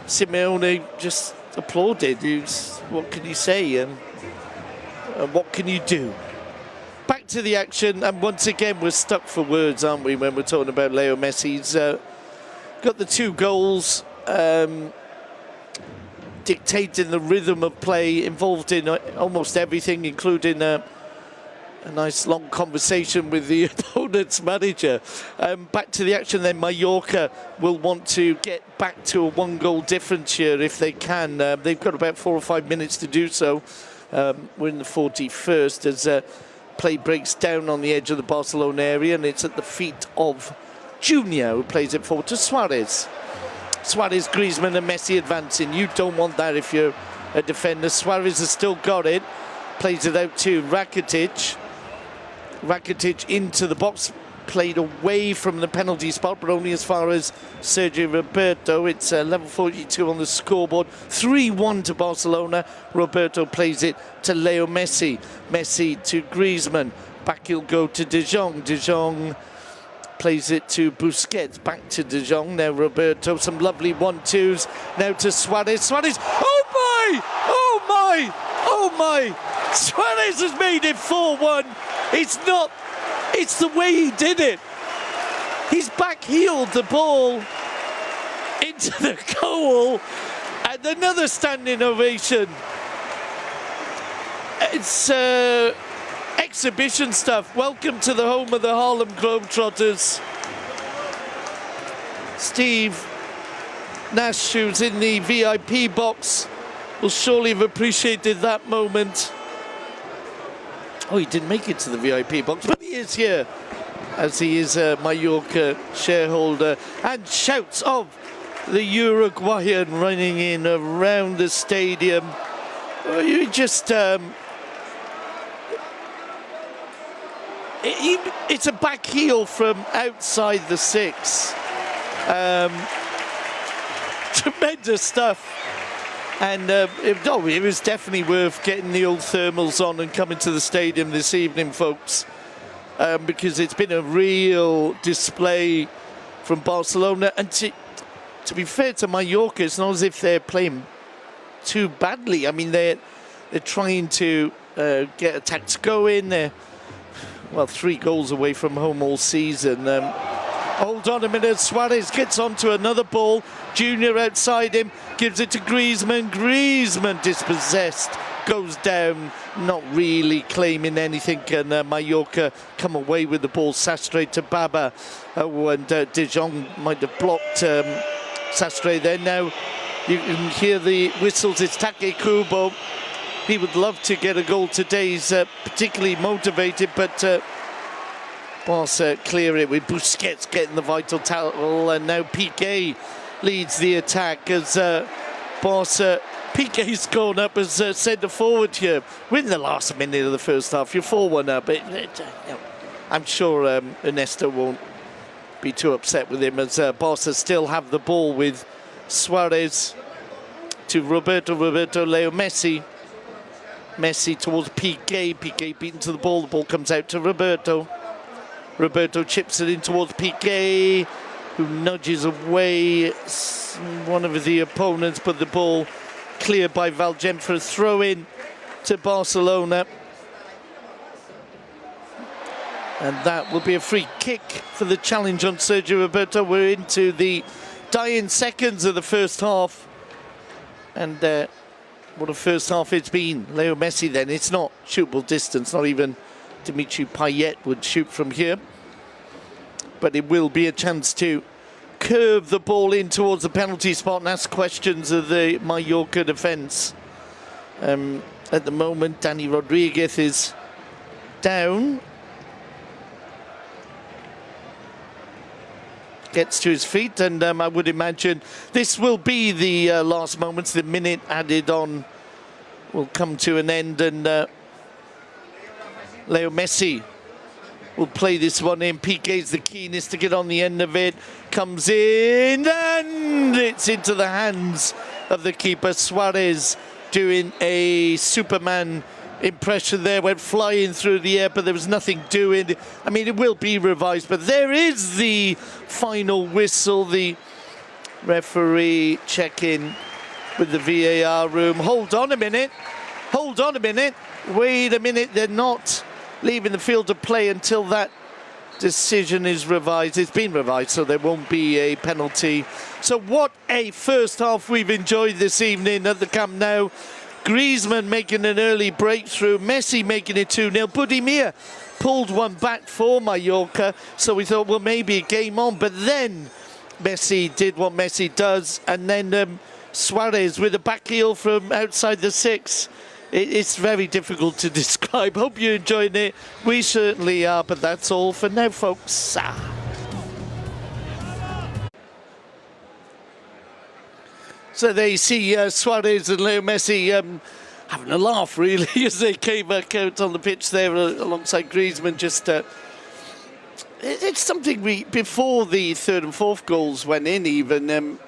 Simeone just applauded. What can you say? What can you do? Back to the action, and once again we're stuck for words, aren't we, when we're talking about Leo Messi. He's got the 2 goals, dictating the rhythm of play, involved in almost everything, including a nice long conversation with the opponent's manager. Back to the action then. Mallorca will want to get back to a 1-goal difference here if they can. They've got about 4 or 5 minutes to do so. We're in the 41st as play breaks down on the edge of the Barcelona area, and it's at the feet of Junior, who plays it forward to Suarez. Suarez, Griezmann and Messi advancing. You don't want that if you're a defender. Suarez has still got it. Plays it out to Rakitic. Rakitic into the box. Played away from the penalty spot, but only as far as Sergio Roberto. It's level 42 on the scoreboard. 3-1 to Barcelona. Roberto plays it to Leo Messi. Messi to Griezmann. Back he'll go to De Jong. De Jong plays it to Busquets. Back to De Jong. Now Roberto. Some lovely 1-2s. Now to Suarez. Suarez. Oh my! Oh my! Oh my! Suarez has made it 4-1. It's not... It's the way he did it. He's back-heeled the ball into the goal, and another standing ovation. It's exhibition stuff. Welcome to the home of the Harlem Globetrotters. Steve Nash, who's in the VIP box, will surely have appreciated that moment. Oh, he didn't make it to the VIP box, but he is here, as he is a Mallorca shareholder. And shouts of the Uruguayan running in around the stadium. You just... it's a back heel from outside the 6. Tremendous stuff. And it was definitely worth getting the old thermals on and coming to the stadium this evening, folks, because it's been a real display from Barcelona. And to be fair to Mallorca, it's not as if they're playing too badly. I mean, they're trying to get attacks going. They're, well, 3 goals away from home all season. Hold on a minute. Suarez gets onto another ball. Junior outside him, gives it to Griezmann. Griezmann dispossessed, goes down, not really claiming anything, and Mallorca come away with the ball. Sastre to Baba. Oh, and De Jong might have blocked Sastre there. Now you can hear the whistles. It's Take Kubo. He would love to get a goal today. He's particularly motivated, but Barca clear it with Busquets getting the vital tackle, and now Piqué leads the attack as Barca. Piqué's gone up as centre forward here. We're in the last minute of the first half. You're 4-1 up. I'm sure Ernesto won't be too upset with him, as Barca still have the ball with Suarez to Roberto. Roberto, Leo Messi. Messi towards Piqué. Piqué beaten to the ball. The ball comes out to Roberto. Roberto chips it in towards Piqué, who nudges away one of the opponents, but the ball cleared by Valgem for a throw-in to Barcelona. And that will be a free kick for the challenge on Sergio Roberto. We're into the dying seconds of the first half. And what a first half it's been. Leo Messi then, it's not shootable distance, not even Dimitri Payet would shoot from here. But it will be a chance to curve the ball in towards the penalty spot and ask questions of the Mallorca defence. At the moment, Dani Rodriguez is down. Gets to his feet, and I would imagine this will be the last moments. The minute added on will come to an end, and Leo Messi will play this one in. Piqué's the keenest to get on the end of it. Comes in, and it's into the hands of the keeper. Suarez doing a Superman impression there, went flying through the air, but there was nothing doing. I mean, it will be revised, but there is the final whistle. The referee checking with the VAR room. Hold on a minute. Hold on a minute. Wait a minute. They're not leaving the field of play until that decision is revised. It's been revised, so there won't be a penalty. So what a first half we've enjoyed this evening at the Camp Nou. Griezmann making an early breakthrough, Messi making it 2-0. Budimir pulled one back for Mallorca, so we thought, well, maybe a game on. But then Messi did what Messi does, and then Suarez with a back heel from outside the 6. It's very difficult to describe. Hope you're enjoying it. We certainly are, but that's all for now, folks. So they see Suarez and Leo Messi having a laugh, really, as they came back out on the pitch there alongside Griezmann. Just it's something before the third and fourth goals went in, even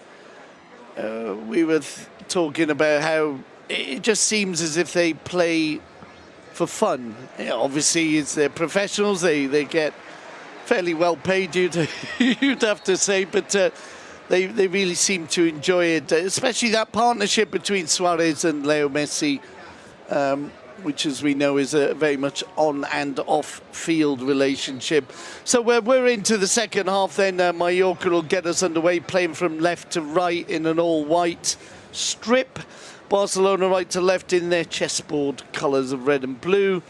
we were talking about how it just seems as if they play for fun. Obviously, they're professionals. They get fairly well paid, you'd have to say, but they really seem to enjoy it, especially that partnership between Suarez and Leo Messi, which, as we know, is a very much on and off field relationship. So we're into the second half then. Mallorca will get us underway, playing from left to right in an all-white strip. Barcelona right to left in their chessboard colours of red and blue.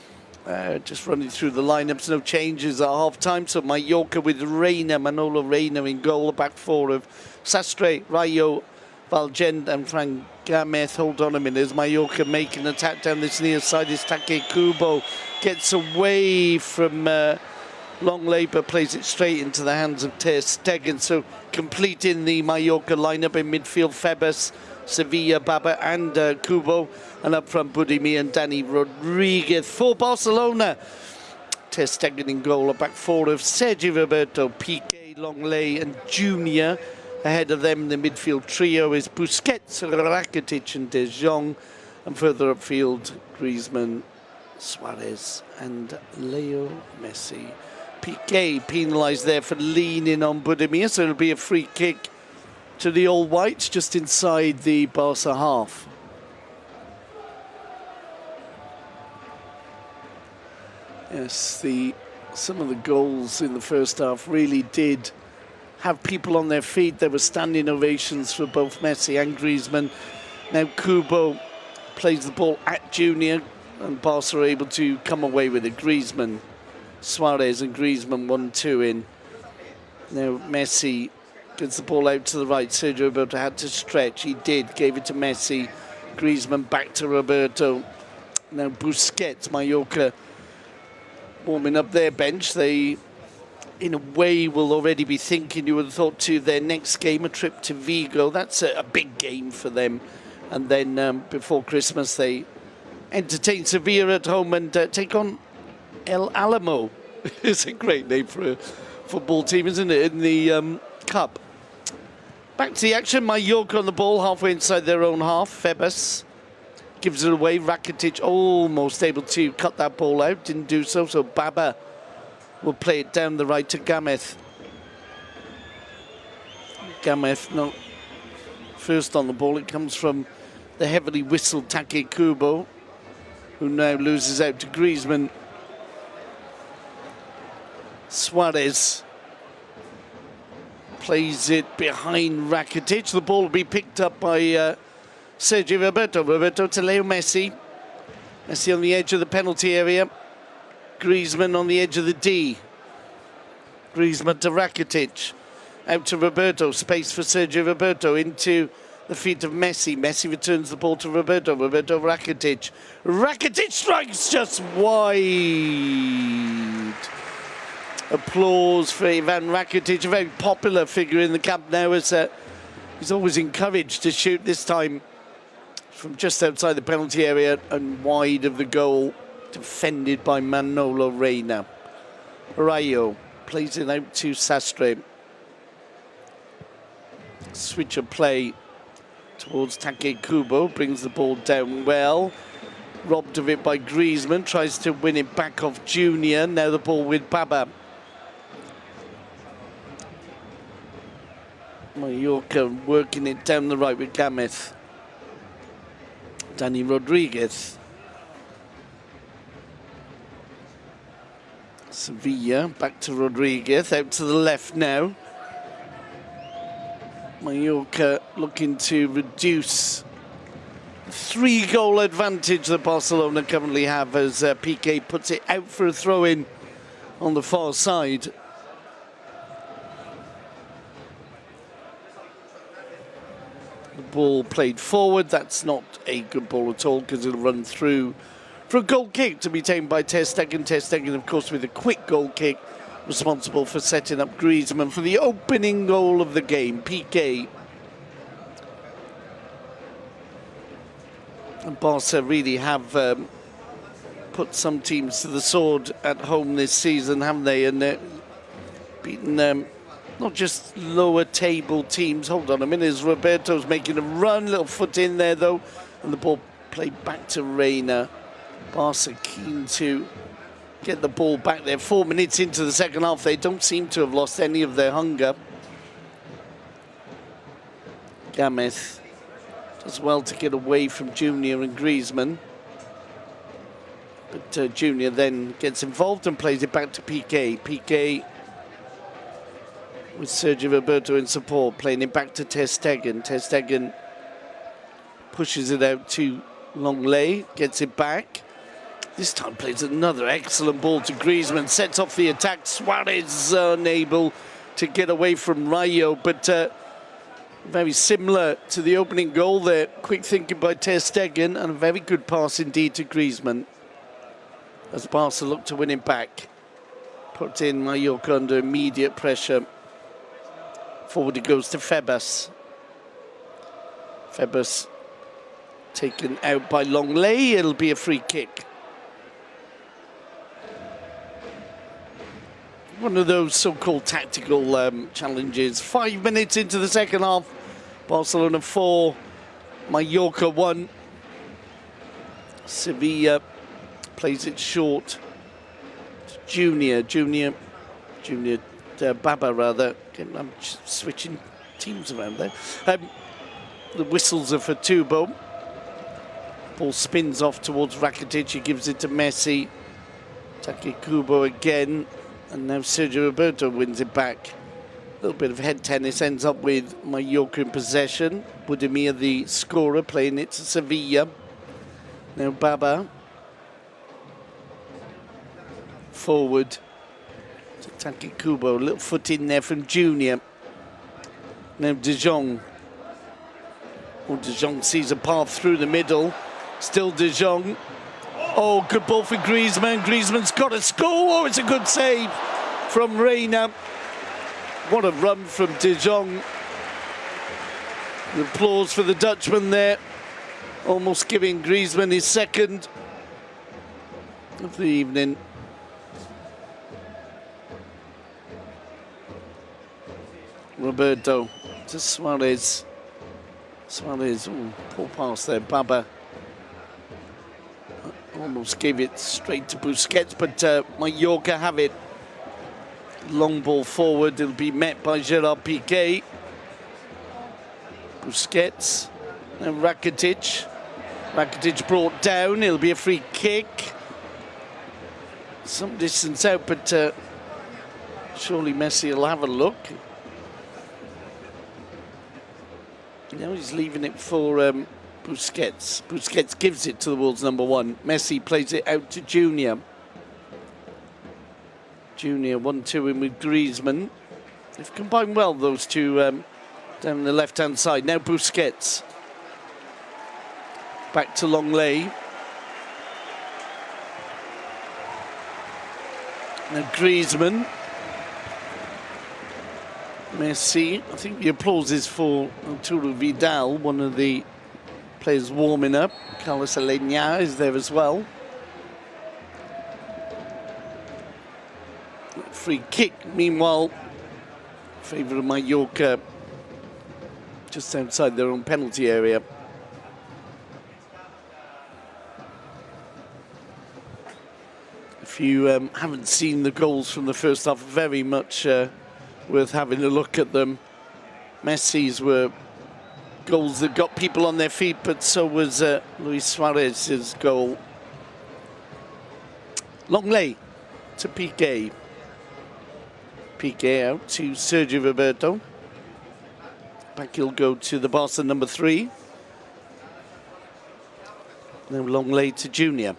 Just running through the lineups, no changes at half-time. So Mallorca with Manolo Reina in goal, the back four of Sastre, Rayo, Valgend and Frank Gamez. Hold on a minute, as Mallorca make an attack down this near side, is Take Kubo. Gets away from Longley, but plays it straight into the hands of Ter Stegen. So completing the Mallorca lineup in midfield, Febas, Sevilla, Baba and Kubo, and up front Budimir and Dani Rodriguez. For Barcelona, Ter Stegen in goal, a back four of Sergi Roberto, Piqué, Longley and Junior. Ahead of them, the midfield trio is Busquets, Rakitic and De Jong, and further upfield, Griezmann, Suarez and Leo Messi. Piqué penalised there for leaning on Budimir, so it'll be a free kick to the All Whites just inside the Barca half. Yes, some of the goals in the first half really did have people on their feet. There were standing ovations for both Messi and Griezmann. Now Kubo plays the ball at Junior, and Barca are able to come away with it. Griezmann, Suarez and Griezmann 1-2 in. Now Messi gets the ball out to the right. Sergio Roberto had to stretch. He did. Gave it to Messi. Griezmann back to Roberto. Now Busquets, Mallorca warming up their bench. They, in a way, will already be thinking, you would have thought, to their next game, a trip to Vigo. That's a big game for them. And then before Christmas, they entertain Sevilla at home and take on El Alamo. It's a great name for a football team, isn't it, in the Cup. Back to the action. Mallorca on the ball, halfway inside their own half. Febas gives it away. Rakitic almost able to cut that ball out. Didn't do so. So Baba will play it down the right to Gamez. Gamez not first on the ball. It comes from the heavily whistled Take Kubo, who now loses out to Griezmann. Suarez plays it behind Rakitic. The ball will be picked up by Sergi Roberto. Roberto to Leo Messi. Messi on the edge of the penalty area. Griezmann on the edge of the D. Griezmann to Rakitic. Out to Roberto. Space for Sergio Roberto into the feet of Messi. Messi returns the ball to Roberto. Roberto Rakitic. Rakitic strikes just wide. Applause for Ivan Rakitic, a very popular figure in the Camp Nou, as he's always encouraged to shoot, this time from just outside the penalty area and wide of the goal, defended by Manolo Reina. Rayo plays it out to Sastre. Switch of play towards Take Kubo, brings the ball down well. Robbed of it by Griezmann, tries to win it back off Junior. Now the ball with Baba. Mallorca working it down the right with Gamez. Danny Rodriguez. Sevilla, back to Rodriguez, out to the left now. Mallorca looking to reduce the 3-goal advantage that Barcelona currently have as Piqué puts it out for a throw-in on the far side. The ball played forward. That's not a good ball at all because it'll run through for a goal kick to be taken by Ter Stegen. Ter Stegen, of course, with a quick goal kick, responsible for setting up Griezmann for the opening goal of the game. Piqué. And Barca really have put some teams to the sword at home this season, haven't they? And beaten not just lower table teams. Hold on a minute, as Roberto's making a run, little foot in there though, and the ball played back to Reina. Barca keen to get the ball back there. 4 minutes into the second half, they don't seem to have lost any of their hunger. Gamez does well to get away from Junior and Griezmann. But Junior then gets involved and plays it back to Piqué. Piqué with Sergio Roberto in support, playing it back to Ter Stegen. Ter Stegen pushes it out to Longley, gets it back. This time plays another excellent ball to Griezmann, sets off the attack. Suarez unable to get away from Rayo, but very similar to the opening goal there. Quick thinking by Ter Stegen and a very good pass indeed to Griezmann as Barca look to win it back. Put in Mallorca under immediate pressure. Forward it goes to Febas. Febas taken out by Longley. It'll be a free kick. One of those so-called tactical challenges. 5 minutes into the second half. Barcelona 4, Mallorca 1. Sevilla plays it short. Junior Baba rather. I'm switching teams around there. The whistles are for Tubo. Ball spins off towards Rakitic. He gives it to Messi. Take Kubo again. And now Sergio Roberto wins it back. A little bit of head tennis, ends up with Mallorca in possession. Budimir, the scorer, playing it to Sevilla. Now Baba. Forward to Take Kubo. A little foot in there from Junior. Now De Jong. Oh, De Jong sees a path through the middle. Still De Jong. Oh, good ball for Griezmann. Griezmann's got a score. Oh, it's a good save from Reina. What a run from De Jong. The applause for the Dutchman there. Almost giving Griezmann his second of the evening. Roberto to Suarez. Suarez, ooh, poor pass there. Baba almost gave it straight to Busquets, but Mallorca have it. Long ball forward, it'll be met by Gerard Piqué. Busquets, and Rakitic. Rakitic brought down, it'll be a free kick. Some distance out, but surely Messi will have a look. Now he's leaving it for Busquets. Busquets gives it to the Wolves number 1. Messi plays it out to Junior. Junior 1-2 in with Griezmann. They've combined well, those two, down the left-hand side. Now Busquets. Back to Longley. Now Griezmann. Messi. I think the applause is for Arturo Vidal, one of the players warming up. Carlos Aleñá is there as well. Free kick, meanwhile, favour of Mallorca, just outside their own penalty area. If you haven't seen the goals from the first half, very much worth having a look at them. Messi's were goals that got people on their feet, but so was Luis Suarez's goal. Longley to Piqué. Piqué out to Sergio Roberto. Back he'll go to the Barca number 3. Now Longley to Junior.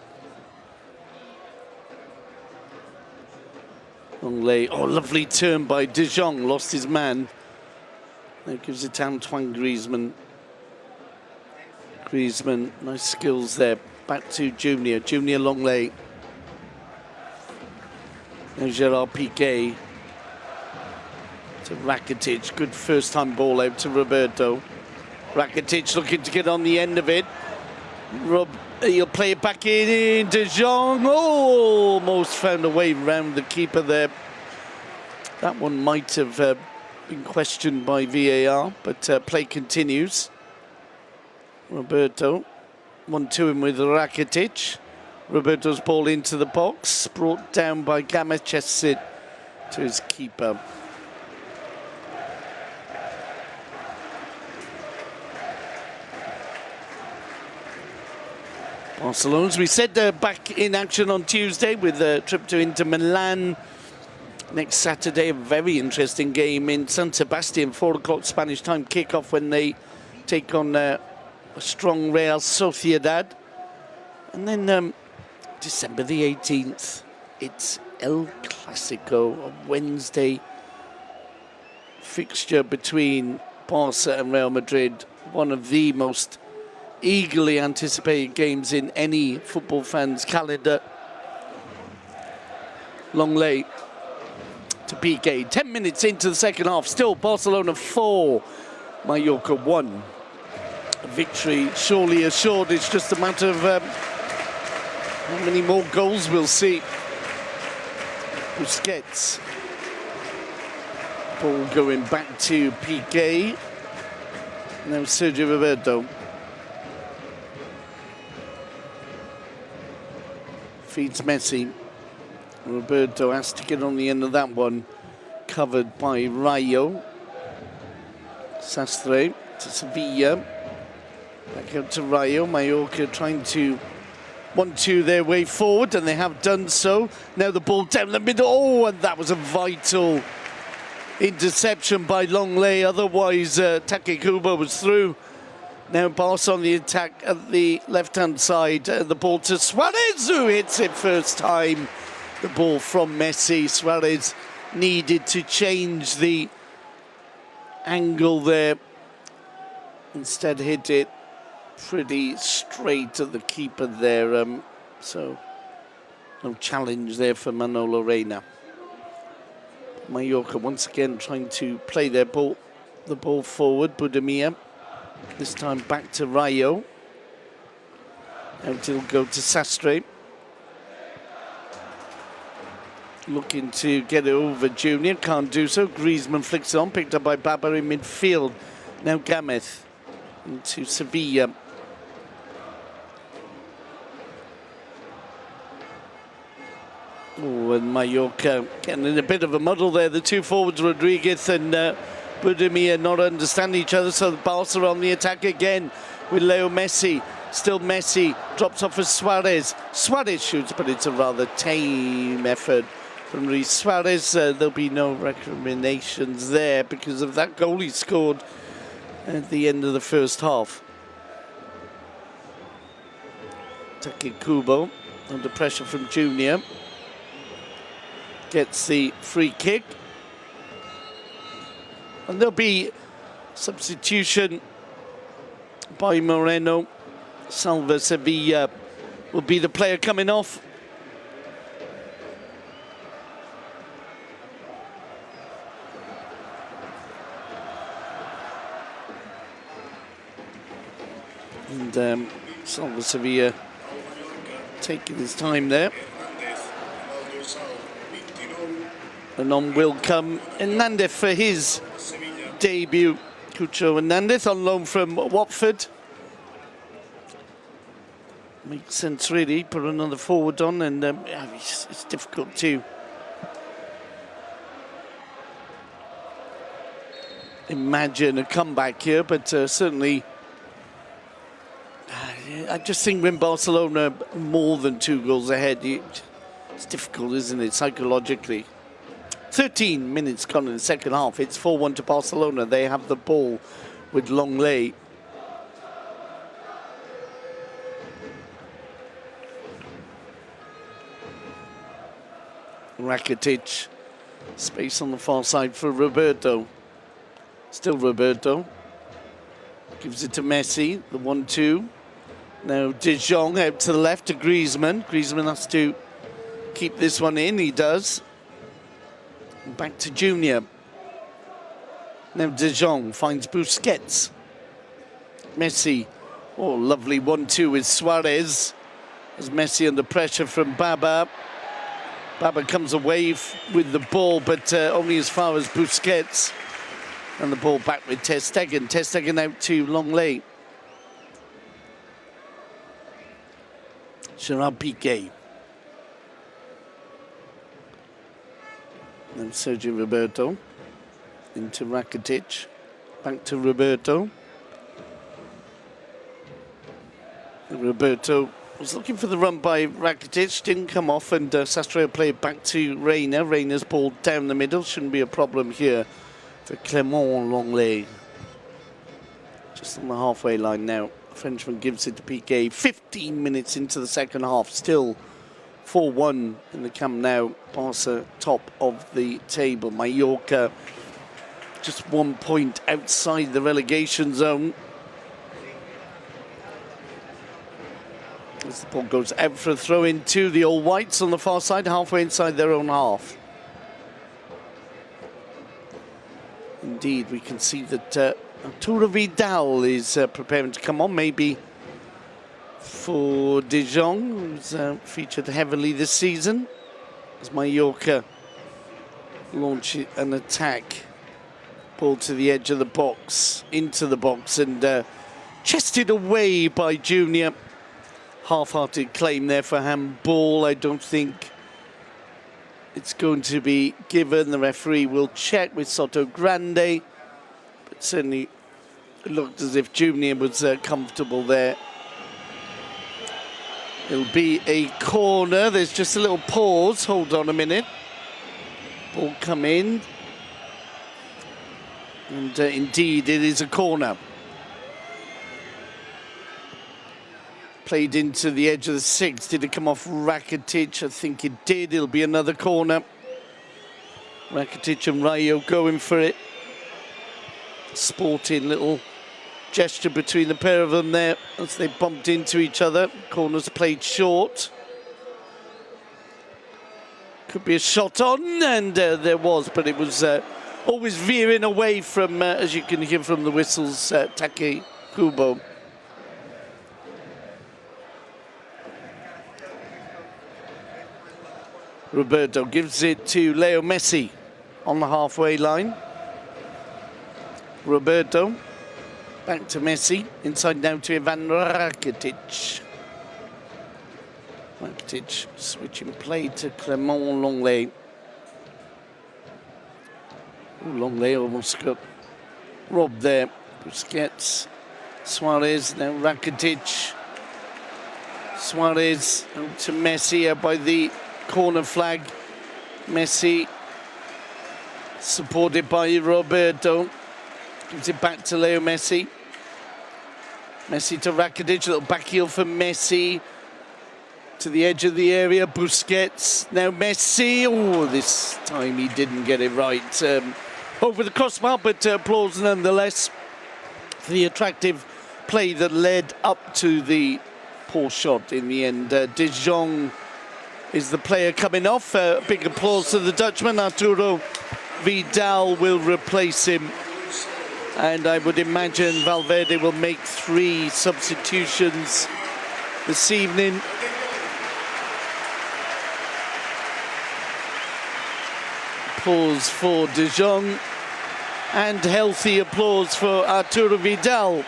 Longley, oh, lovely turn by De Jong, lost his man. Now gives it to Antoine Griezmann. Griezmann, nice skills there. Back to Junior. Junior Longley. Now Gerard Piqué to Rakitic. Good first time ball out to Roberto. Rakitic looking to get on the end of it. He'll play it back in. De Jong, oh, almost found a way round the keeper there. That one might have been questioned by VAR, but play continues. Roberto, 1-2 him with Rakitic. Roberto's ball into the box, brought down by Gamechet to his keeper. Barcelona, as we said, back in action on Tuesday with a trip to Inter Milan. Next Saturday, a very interesting game in San Sebastian, 4 o'clock Spanish time kickoff when they take on a strong Real Sociedad. And then December the 18th, it's El Clasico, a Wednesday fixture between Barca and Real Madrid, one of the most eagerly anticipated games in any football fan's calendar. Longley to Piqué. 10 minutes into the second half, still Barcelona 4, Mallorca 1. A victory surely assured. It's just a matter of how many more goals we'll see. Busquets. Ball going back to Piqué. Now Sergio Roberto. Feeds Messi. Roberto has to get on the end of that one. Covered by Rayo. Sastre to Sevilla. Back out to Rayo. Mallorca trying to 1-2 their way forward, and they have done so. Now the ball down the middle. Oh, and that was a vital interception by Longley. Otherwise, Takekubo was through. Now Barca on the attack at the left-hand side. The ball to Suarez, who hits it first time. The ball from Messi. Suarez needed to change the angle there. Instead hit it pretty straight at the keeper there. So no challenge there for Manolo Reina. Mallorca once again trying to play the ball forward. Budimir. This time back to Rayo. Out it'll go to Sastre. Looking to get it over Junior, can't do so. Griezmann flicks it on, picked up by Baba in midfield. Now Gameth into Sevilla. Oh, and Mallorca getting in a bit of a muddle there. The two forwards, Rodriguez and Budimir, not understanding each other, so the Barca on the attack again with Leo Messi. Still Messi, drops off for Suarez. Suarez shoots, but it's a rather tame effort from Luis Suarez. There'll be no recriminations there because of that goal he scored at the end of the first half. Takekubo under pressure from Junior. Gets the free kick. And there'll be substitution by Moreno. Salva Sevilla will be the player coming off. And Salva Sevilla taking his time there. And on will come Hernandez for his debut. Cucho Hernandez on loan from Watford. Makes sense, really. Put another forward on, and it's difficult to imagine a comeback here, but certainly I just think when Barcelona are more than 2 goals ahead, it's difficult, isn't it, psychologically? 13 minutes gone in the second half. It's 4-1 to Barcelona. They have the ball with Longley. Rakitic. Space on the far side for Roberto. Still Roberto. Gives it to Messi. The 1-2. Now De Jong out to the left to Griezmann. Griezmann has to keep this one in. He does. Back to Junior. Now De Jong finds Busquets. Messi. Oh, lovely 1-2 with Suarez. As Messi under pressure from Baba. Baba comes away with the ball, but only as far as Busquets. And the ball back with Ter Stegen. Ter Stegen out to Longley. Gerard Piqué. And Sergio Roberto into Rakitic, back to Roberto. And Roberto was looking for the run by Rakitic, didn't come off, and Sastre played back to Reina. Reina's ball down the middle, shouldn't be a problem here for Clément Longley. Just on the halfway line now. Frenchman gives it to Piqué. 15 minutes into the second half, still 4-1 in the Camp Nou. Barca top of the table. Mallorca just 1 point outside the relegation zone. As the ball goes out for a throw in to the All Whites on the far side, halfway inside their own half. Indeed, we can see that Arturo Vidal is preparing to come on, maybe for De Jong, who's featured heavily this season, as Mallorca launch an attack. Ball to the edge of the box, into the box, and chested away by Junior. Half-hearted claim there for handball. I don't think it's going to be given. The referee will check with Soto Grande, but certainly it looked as if Junior was comfortable there. It'll be a corner. There's just a little pause. Hold on a minute. Ball come in. And indeed, it is a corner. Played into the edge of the 6. Did it come off Rakitic? I think it did. It'll be another corner. Rakitic and Rayo going for it. Sporting little gesture between the pair of them there as they bumped into each other. Corners played short. Could be a shot on, and there was, but it was always veering away from, as you can hear from the whistles, Take Kubo. Roberto gives it to Leo Messi on the halfway line. Roberto back to Messi, inside now to Ivan Rakitic. Rakitic switching play to Clément Longley. Longley almost got robbed there. Busquets, Suarez, now Rakitic. Suarez to Messi by the corner flag. Messi supported by Roberto. Gives it back to Leo Messi. Messi to Rakitic, a little back heel for Messi. To the edge of the area, Busquets. Now Messi, oh, this time he didn't get it right. Over the crossbar, but applause nonetheless for the attractive play that led up to the poor shot in the end. De Jong is the player coming off. Big applause to the Dutchman. Arturo Vidal will replace him. And I would imagine Valverde will make 3 substitutions this evening. applause for De Jong and healthy applause for Arturo Vidal.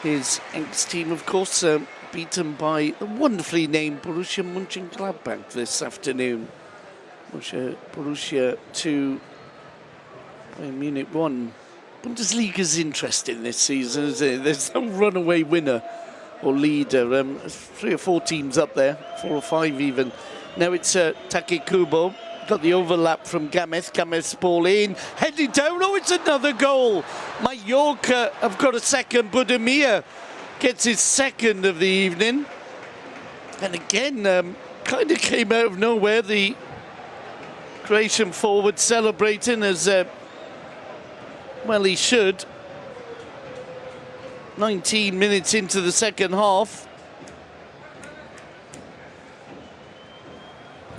His ex-team, of course, beaten by the wonderfully named Borussia Mönchengladbach this afternoon. Borussia 2, Bayern Munich 1. Bundesliga's interesting this season, isn't it? There's no runaway winner or leader. 3 or 4 teams up there, 4 or 5 even. Now it's Take Kubo. Got the overlap from Gameth. Gameth's ball in, heading down. Oh, it's another goal. Mallorca have got a second. Budimir gets his second of the evening. And again, kind of came out of nowhere. The Croatian forward celebrating as well he should. 19 minutes into the second half.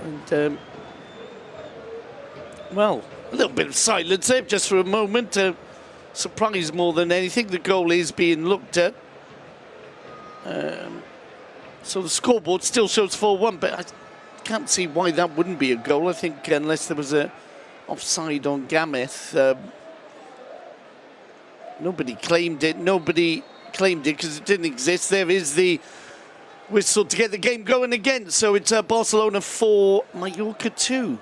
And, well, a little bit of silence there just for a moment. Surprise more than anything. The goal is being looked at. So the scoreboard still shows 4-1, but I can't see why that wouldn't be a goal. I think unless there was a offside on Gameth. Nobody claimed it. Nobody claimed it because it didn't exist. There is the whistle to get the game going again. So it's Barcelona 4, Mallorca 2.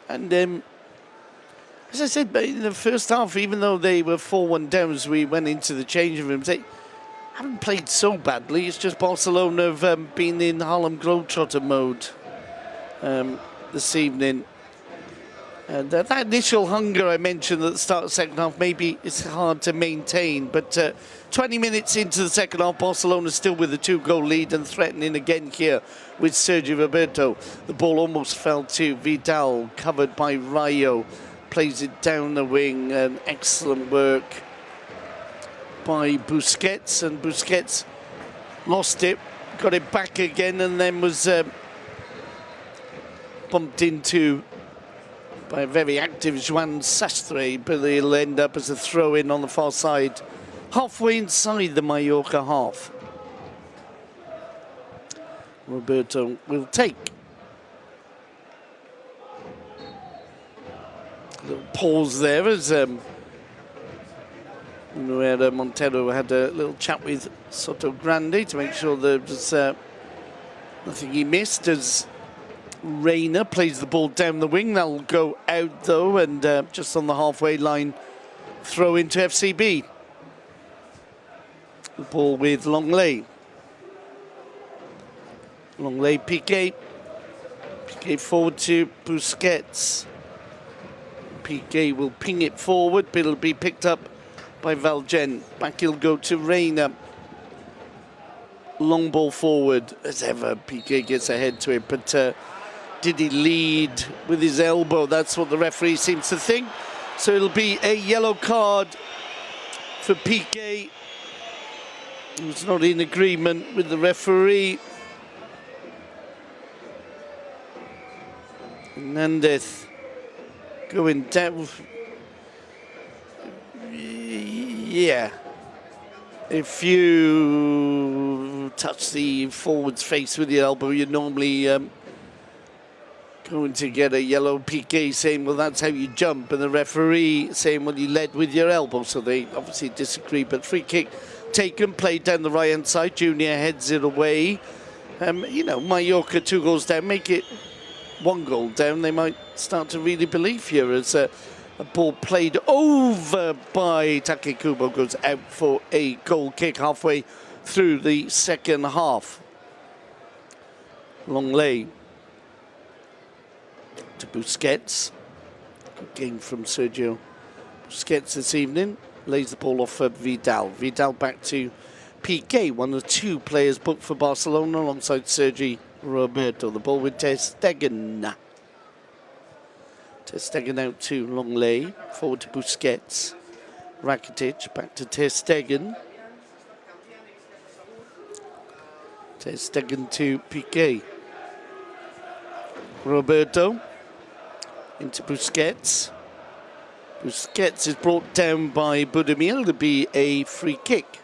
And as I said, in the first half, even though they were 4-1 down as we went into the changing rooms, they haven't played so badly. It's just Barcelona have been in Harlem Globetrotter mode this evening. And that initial hunger I mentioned at the start of the second half, maybe it's hard to maintain. But 20 minutes into the second half, Barcelona still with a 2-goal lead and threatening again here with Sergio Roberto. The ball almost fell to Vidal, covered by Rayo. Plays it down the wing, and excellent work by Busquets. And Busquets lost it, got it back again, and then was bumped into by a very active Joan Sastre, but it'll end up as a throw-in on the far side, halfway inside the Mallorca half. Roberto will take. A little pause there as Montero had a little chat with Soto Grande to make sure there was nothing he missed as Reina plays the ball down the wing. That'll go out though, and just on the halfway line, throw into FCB. The ball with Longley. Longley, Piqué. Piqué forward to Busquets. Piqué will ping it forward, but it'll be picked up by Valgen. Back he'll go to Reina. Long ball forward. As ever, Piqué gets ahead to it, but did he lead with his elbow? That's what the referee seems to think. So it'll be a yellow card for Piqué. He was not in agreement with the referee. Hernandez going down. Yeah. If you touch the forward's face with your elbow, you're normally going to get a yellow. Piqué saying, well, that's how you jump, and the referee saying, well, you led with your elbow. So they obviously disagree, but free kick taken, played down the right-hand side. Junior heads it away. You know, Mallorca 2 goals down, make it 1 goal down. They might start to really believe here as a ball played over by Take Kubo goes out for a goal kick halfway through the second half. Longley to Busquets. Good game from Sergio Busquets this evening. Lays the ball off for Vidal. Vidal back to Piqué, one of the 2 players booked for Barcelona alongside Sergi Roberto. The ball with Ter Stegen. Ter Stegen out to Longley. Forward to Busquets. Rakitic back to Ter Stegen. Ter Stegen to Piqué. Roberto into Busquets. Busquets is brought down by Budimir. To be a free kick.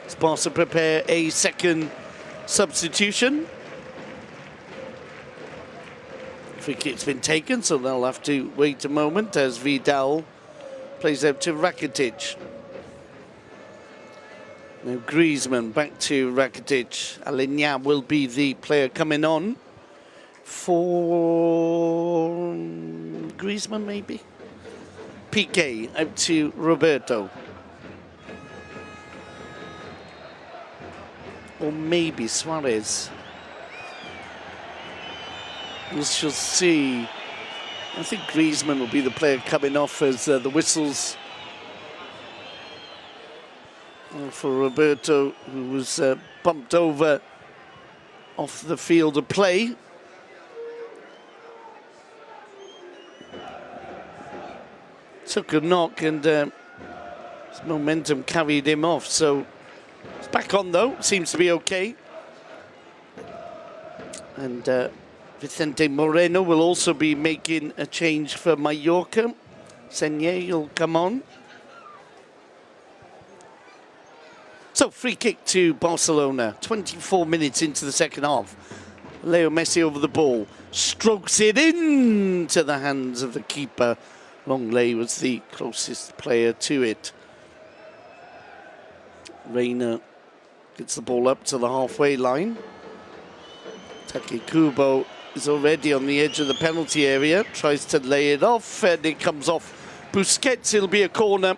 Does Barca prepare a second substitution? Free kick's been taken, so they'll have to wait a moment as Vidal plays out to Rakitic. Now Griezmann back to Rakitic. Aleñá will be the player coming on for Griezmann, maybe. Piqué out to Roberto. Or maybe Suarez. We shall see. I think Griezmann will be the player coming off as the whistles for Roberto, who was bumped over off the field of play. Took a knock and his momentum carried him off. So it's back on though, seems to be okay. And Vicente Moreno will also be making a change for Mallorca. Senye will come on. So free kick to Barcelona, 24 minutes into the second half. Leo Messi over the ball, strokes it into the hands of the keeper. Longley was the closest player to it. Reina gets the ball up to the halfway line. Taki Kubo is already on the edge of the penalty area, tries to lay it off, and it comes off Busquets. It'll be a corner.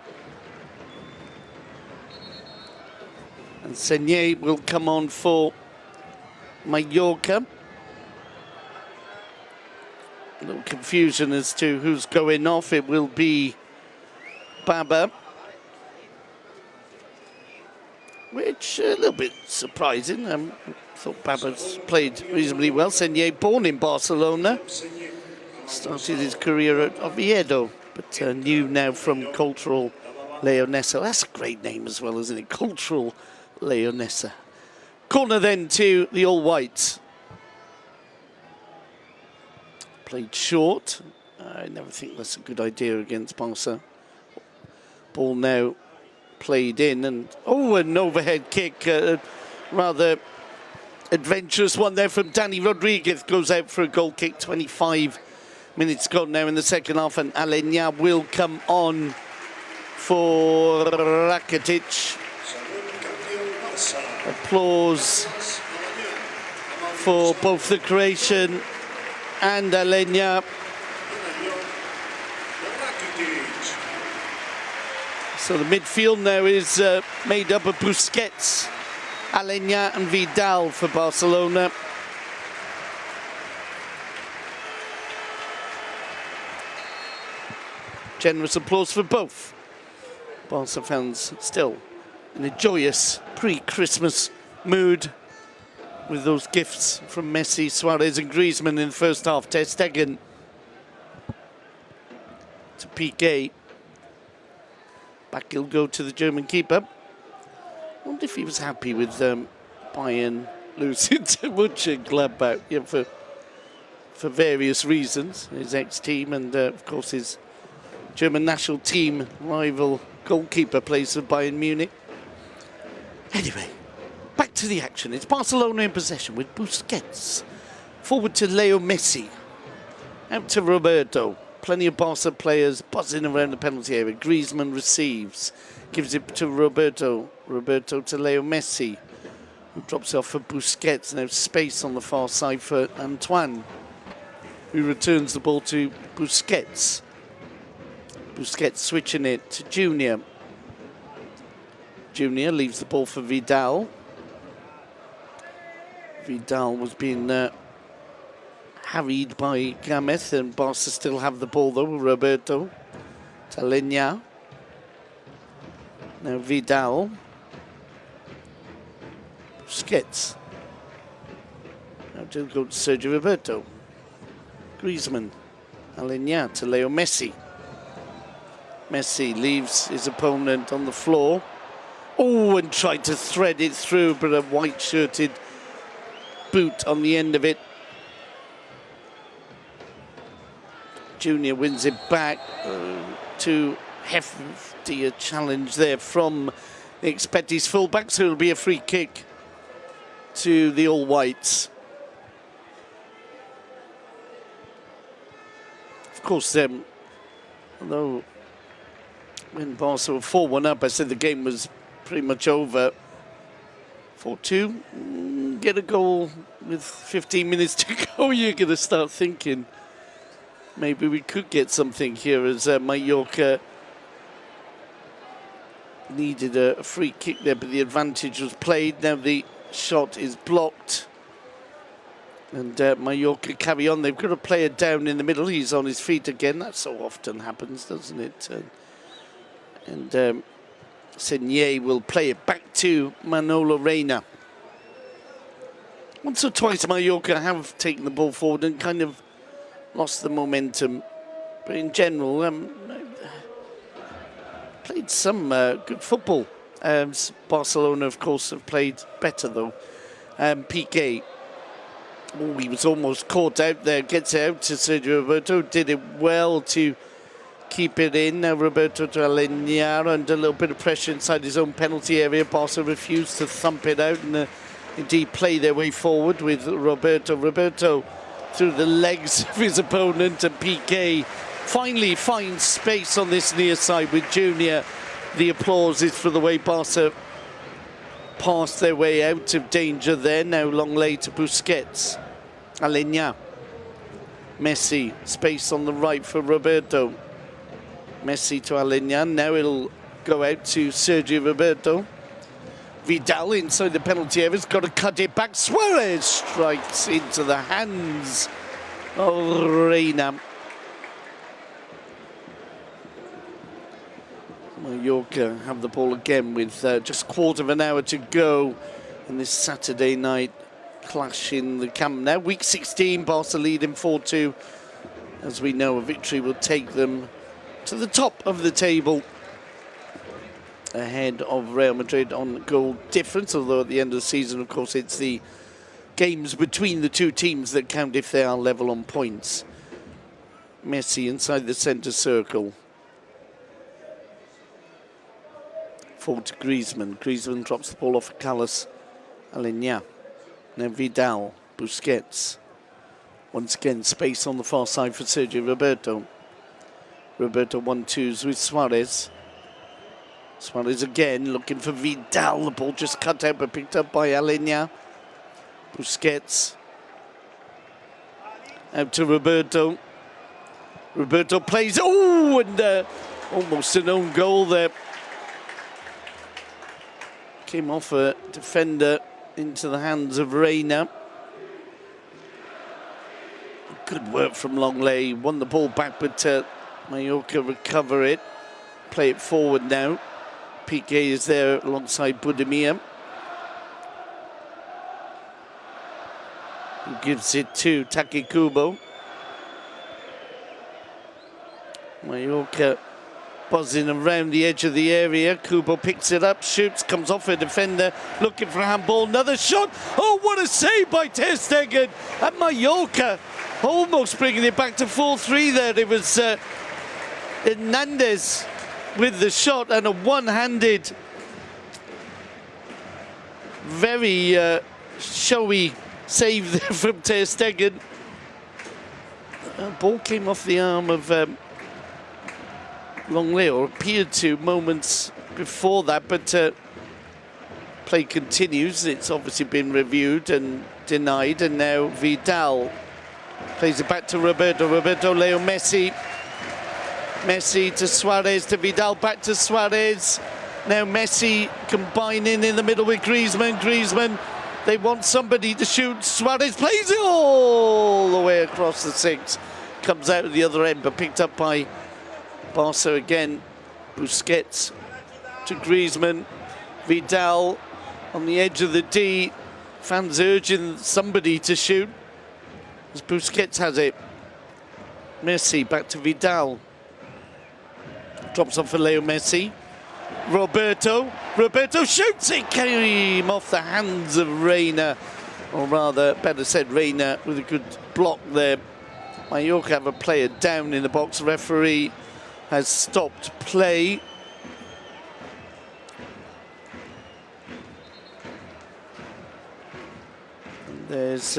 And Senye will come on for Mallorca. A little confusion as to who's going off. It will be Baba, which a little bit surprising. I thought Baba's played reasonably well. Senye, born in Barcelona, started his career at Oviedo, but new now from Cultural Leonesa. That's a great name as well, isn't it? Cultural Leonesa. Corner then to the All Whites. Played short. I never think that's a good idea against Barca. Ball now played in, and an overhead kick, rather adventurous one there from Dani Rodriguez, goes out for a goal kick. 25 minutes gone now in the second half, and Aleñá will come on for Rakitic. Applause for both the Croatian and Aleñá. So the midfield now is made up of Busquets, Aleñá and Vidal for Barcelona. Generous applause for both. Barca fans still in a joyous pre-Christmas mood with those gifts from Messi, Suarez and Griezmann in the first half. Ter Stegen to Piqué. Back he'll go to the German keeper. I wonder if he was happy with Bayern losing to Mönchengladbach, for various reasons. His ex-team and, of course, his German national team rival goalkeeper plays for Bayern Munich. Anyway, back to the action. It's Barcelona in possession with Busquets. Forward to Leo Messi. Out to Roberto. Plenty of Barca players buzzing around the penalty area. Griezmann receives. Gives it to Roberto. Roberto to Leo Messi, who drops off for Busquets. Now space on the far side for Antoine, who returns the ball to Busquets. Busquets switching it to Junior. Junior leaves the ball for Vidal. Vidal was being harried by Gameth, and Barca still have the ball though. Roberto to Aleñá. Now Vidal. Busquets. Now to go to Sergio Roberto. Griezmann. Aleñá to Leo Messi. Messi leaves his opponent on the floor. Oh, and tried to thread it through, but a white-shirted boot on the end of it. Junior wins it back. Too hefty a challenge there from Expetti's fullback, so it'll be a free kick to the All Whites. course, although when Barca were 4-1 up, I said the game was pretty much over. 4-2, get a goal with 15 minutes to go, you're going to start thinking maybe we could get something here, as Mallorca needed a free kick there, but the advantage was played. Now the shot is blocked. And Mallorca carry on. They've got a player down in the middle. He's on his feet again. That so often happens, doesn't it? And Senye will play it back to Manolo Reina. Once or twice Mallorca have taken the ball forward and kind of lost the momentum. But in general, played some good football. Barcelona, of course, have played better, though. Piqué. Oh, he was almost caught out there. Gets it out to Sergio Roberto. Did it well to keep it in. Now Roberto to Aleñá under a little bit of pressure inside his own penalty area. Barca refused to thump it out and indeed play their way forward with Roberto. Roberto through the legs of his opponent, and Piqué finally finds space on this near side with Junior. The applause is for the way Barca passed their way out of danger there. Now long lay to Busquets. Aleñá. Messi, space on the right for Roberto. Messi to Aleñá. Now it'll go out to Sergio Roberto. Vidal inside the penalty area has got to cut it back. Suarez strikes into the hands of Reina. Mallorca have the ball again with just a quarter of an hour to go in this Saturday night clash in the Camp Nou. Week 16, Barca leading 4-2. As we know, a victory will take them to the top of the table, ahead of Real Madrid on goal difference, although at the end of the season, of course, it's the games between the two teams that count if they are level on points. Messi inside the centre circle. Forward to Griezmann. Griezmann drops the ball off at Carlos Aleñá. Now Vidal, Busquets. Once again, space on the far side for Sergio Roberto. Roberto 1-2s with Suarez. Suarez again looking for Vidal. The ball just cut out but picked up by Aleñá. Busquets. Out to Roberto. Roberto plays. Oh, and almost an own goal there. Came off a defender into the hands of Reina. Good work from Longley. Won the ball back, but Mallorca recover it. Play it forward now. Piqué is there alongside Budimir. Who gives it to Taki Kubo. Mallorca buzzing around the edge of the area. Kubo picks it up, shoots, comes off a defender, looking for a handball. Another shot. Oh, what a save by Ter Stegen. And Mallorca almost bringing it back to 4-3 there. It was Hernandez with the shot and a one-handed, very showy save there from Ter Stegen. Ball came off the arm of Longley, or appeared to moments before that, but play continues. It's obviously been reviewed and denied, and now Vidal plays it back to Roberto. Roberto, Leo Messi. Messi to Suarez, to Vidal, back to Suarez. Now Messi combining in the middle with Griezmann. Griezmann, they want somebody to shoot. Suarez plays it all the way across the six. Comes out at the other end, but picked up by Barca again. Busquets to Griezmann. Vidal on the edge of the D. Fans urging somebody to shoot, as Busquets has it. Messi back to Vidal. Drops off for Leo Messi. Roberto. Roberto shoots it. Came off the hands of Reina. Or rather, better said, Reina with a good block there. Mallorca have a player down in the box. Referee has stopped play. And there's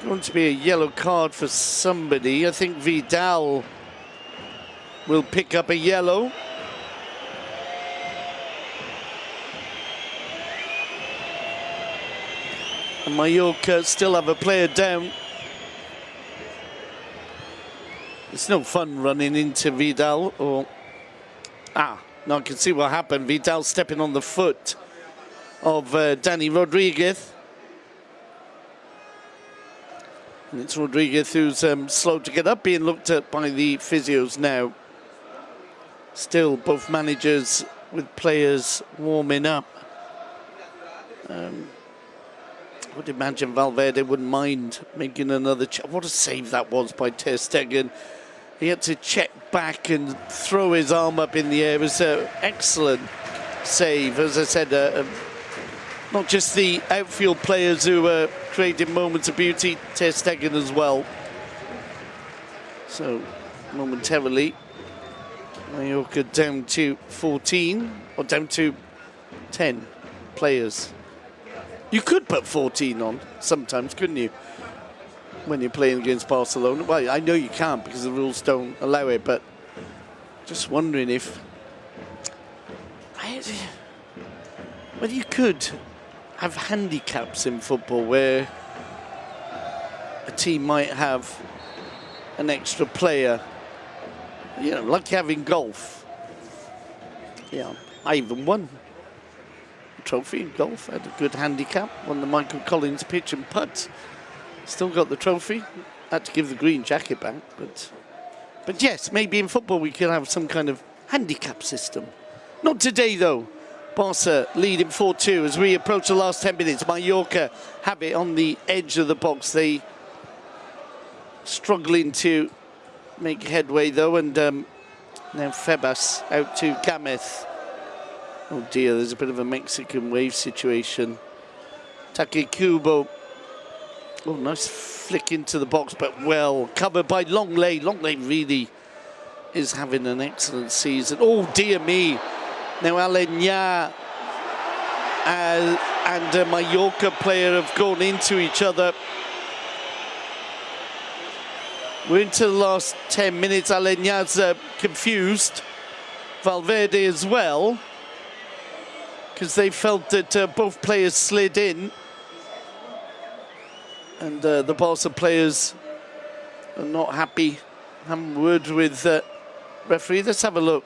Going to be a yellow card for somebody. I think Vidal will pick up a yellow. And Mallorca still have a player down. It's no fun running into Vidal or... no, I can see what happened. Vidal stepping on the foot of Dani Rodriguez. And it's Rodriguez who's slow to get up, being looked at by the physios now. Still, both managers with players warming up. I would imagine Valverde wouldn't mind making another... What a save that was by Ter Stegen. He had to check back and throw his arm up in the air. It was an excellent save. As I said, not just the outfield players who were creating moments of beauty, Ter Stegen as well. So, momentarily, Mallorca down to 14, or down to 10 players. You could put 14 on sometimes, couldn't you? When you're playing against Barcelona. Well, I know you can't because the rules don't allow it, but just wondering if... whether you could have handicaps in football where a team might have an extra player, you know, like having golf. Yeah, I even won a trophy in golf. I had a good handicap, won the Michael Collins pitch and putt. Still got the trophy. Had to give the green jacket back, but yes, maybe in football we could have some kind of handicap system. Not today though. Barca leading 4-2 as we approach the last 10 minutes. Mallorca have it on the edge of the box. They struggling to make headway though, and now Febas out to Gamez. Oh dear, there's a bit of a Mexican wave situation. Take Kubo. Oh, nice flick into the box, but well covered by Longley. Longley really is having an excellent season. Oh, dear me. Now Aleñá and a Mallorca player have gone into each other. We're into the last 10 minutes. Aleñá's confused. Valverde as well, because they felt that both players slid in. And the Barca players are not happy. Having a word with referee. Let's have a look.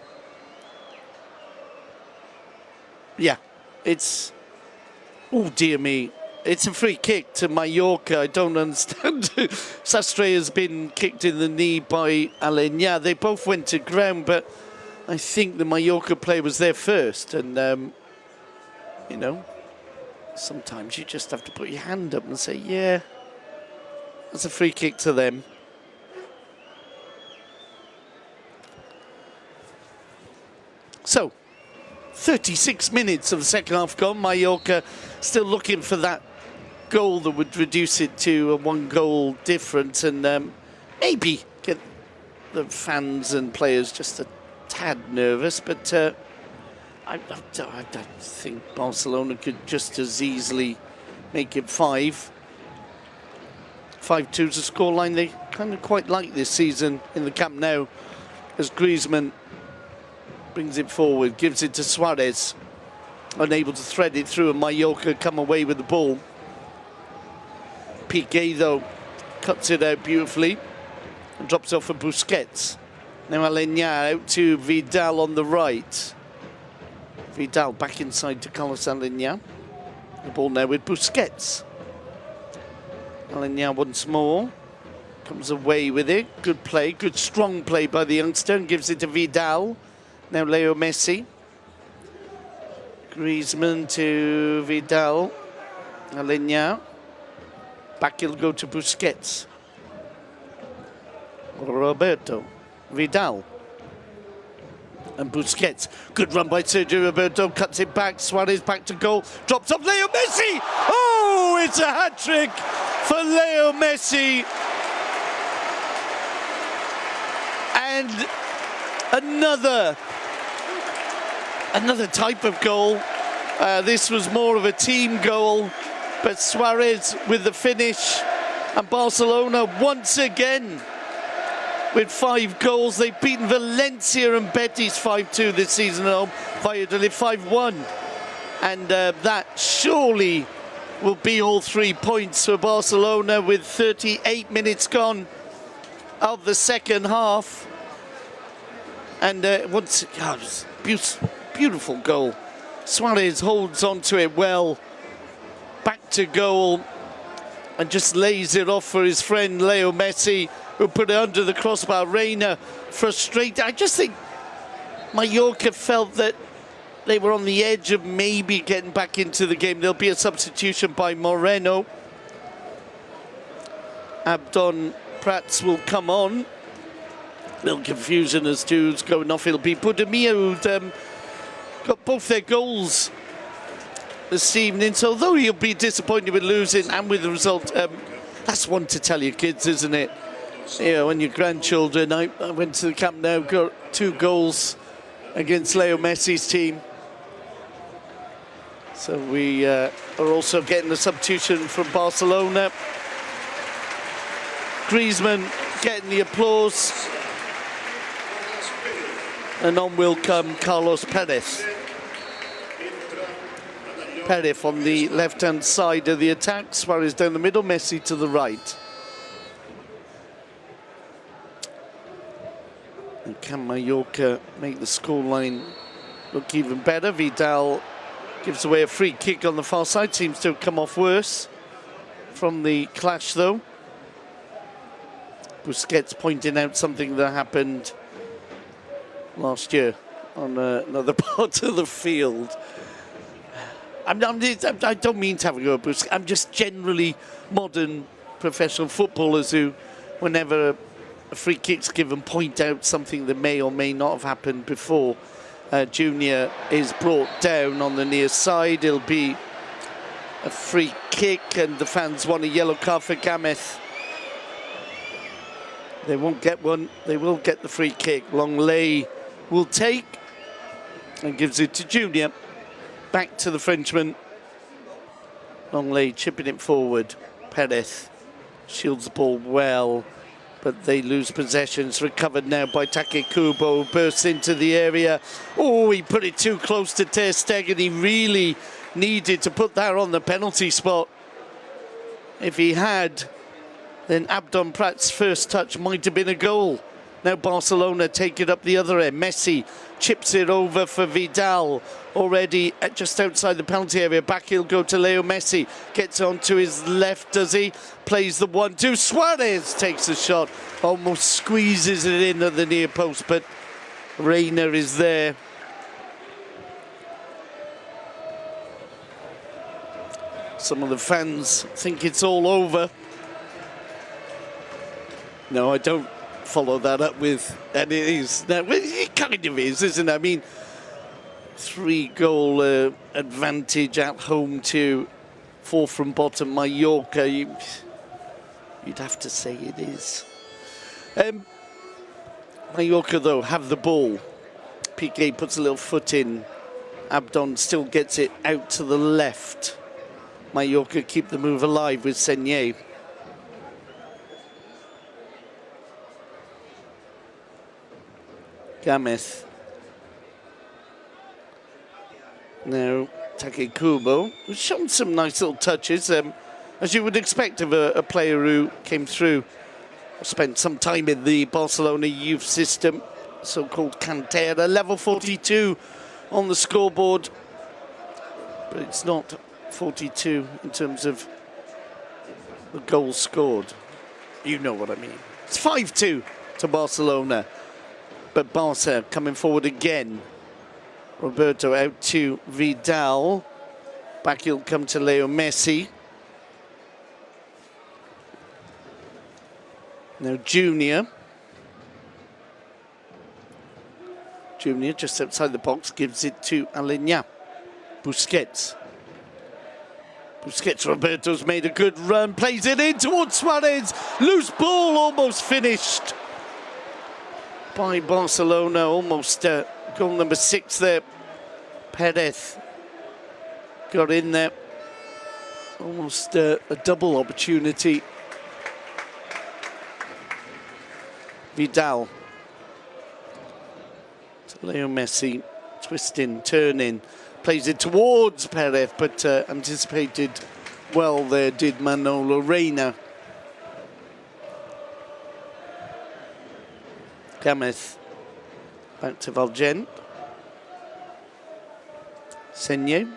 Yeah, it's... Oh, dear me. It's a free kick to Mallorca. I don't understand. Sastre has been kicked in the knee by Aleñá. They both went to ground, but I think the Mallorca player was there first. And, you know, sometimes you just have to put your hand up and say, yeah, that's a free kick to them. So, 36 minutes of the second half gone. Mallorca still looking for that goal that would reduce it to a one-goal difference and maybe get the fans and players just a tad nervous. But I think Barcelona could just as easily make it 5. 5-2's a scoreline they kind of quite like this season in the Camp Nou, as Griezmann brings it forward, gives it to Suarez, unable to thread it through, and Mallorca come away with the ball. Piqué though cuts it out beautifully and drops off for Busquets. Now Aleñá out to Vidal on the right. Vidal back inside to Carlos Aleñá. The ball now with Busquets. Aleñá once more comes away with it. Good play, good strong play by the youngster, and gives it to Vidal. Now Leo Messi. Griezmann to Vidal. Aleñá. Back he'll go to Busquets. Roberto. Vidal. And Busquets. Good run by Sergio Roberto. Cuts it back. Suarez back to goal. Drops off Leo Messi. Oh, it's a hat-trick for Leo Messi. And another type of goal. This was more of a team goal, but Suarez with the finish. And Barcelona once again with 5 goals. They've beaten Valencia and Betis 5-2 this season at home. Valladolid 5-1. And that surely will be all 3 points for Barcelona with 38 minutes gone of the second half. And beautiful goal. Suarez holds onto it well. Back to goal. And just lays it off for his friend Leo Messi, who put it under the crossbar. Reina frustrated. I just think Mallorca felt that they were on the edge of maybe getting back into the game. There'll be a substitution by Moreno. Abdon Prats will come on. Little confusion as to who's going off. It'll be Budimir, who'd got both their goals this evening. So although he'll be disappointed with losing and with the result, that's one to tell your kids, isn't it? You know, when your grandchildren, I went to the Camp Nou, got 2 goals against Leo Messi's team. So we are also getting a substitution from Barcelona. Griezmann getting the applause. And on will come Carlos Perez. Perez on the left-hand side of the attack. Suarez down the middle, Messi to the right. And can Mallorca make the scoreline look even better? Vidal gives away a free kick on the far side. Seems to have come off worse from the clash, though. Busquets pointing out something that happened last year on another part of the field. I don't mean to have a go at Busquets. I'm just generally modern professional footballers who, whenever a free kick's given, point out something that may or may not have happened before. Junior is brought down on the near side. It'll be a free kick, and the fans want a yellow card for Gameth. They won't get one. They will get the free kick. Longley will take and gives it to Junior. Back to the Frenchman. Longley chipping it forward. Perez shields the ball well, but they lose possession. It's recovered now by Take Kubo, who bursts into the area. Oh, he put it too close to Ter Stegen. He really needed to put that on the penalty spot. If he had, then Abdon Prat's first touch might have been a goal. Now Barcelona take it up the other end. Messi chips it over for Vidal, already just outside the penalty area. Back he'll go to Leo Messi. Gets onto his left, does he? Plays the 1-2. Suarez takes the shot. Almost squeezes it in at the near post, but Reina is there. Some of the fans think it's all over. No, I don't follow that up with, and it is. Now, it kind of is, isn't it? I mean, 3-goal advantage at home to 4 from bottom Mallorca. You'd have to say it is. Mallorca, though, have the ball. Piqué puts a little foot in. Abdon still gets it out to the left. Mallorca keep the move alive with Senier. Gameth. Now, Take Kubo, who's shown some nice little touches, as you would expect of a player who came through, spent some time in the Barcelona youth system, so-called Cantera. Level 42 on the scoreboard, but it's not 42 in terms of the goals scored. You know what I mean. It's 5-2 to Barcelona. But Barca coming forward again. Roberto out to Vidal. Back he'll come to Leo Messi. Now Junior. Junior just outside the box gives it to Aleñá. Busquets. Busquets, Roberto's made a good run. Plays it in towards Suarez. Loose ball, almost finished by Barcelona. Almost goal number 6 there. Perez got in there. Almost a double opportunity Vidal. To Leo Messi, twisting, turning, plays it towards Perez, but anticipated well there did Manolo Reina. Gamez, back to Valgent. Senye.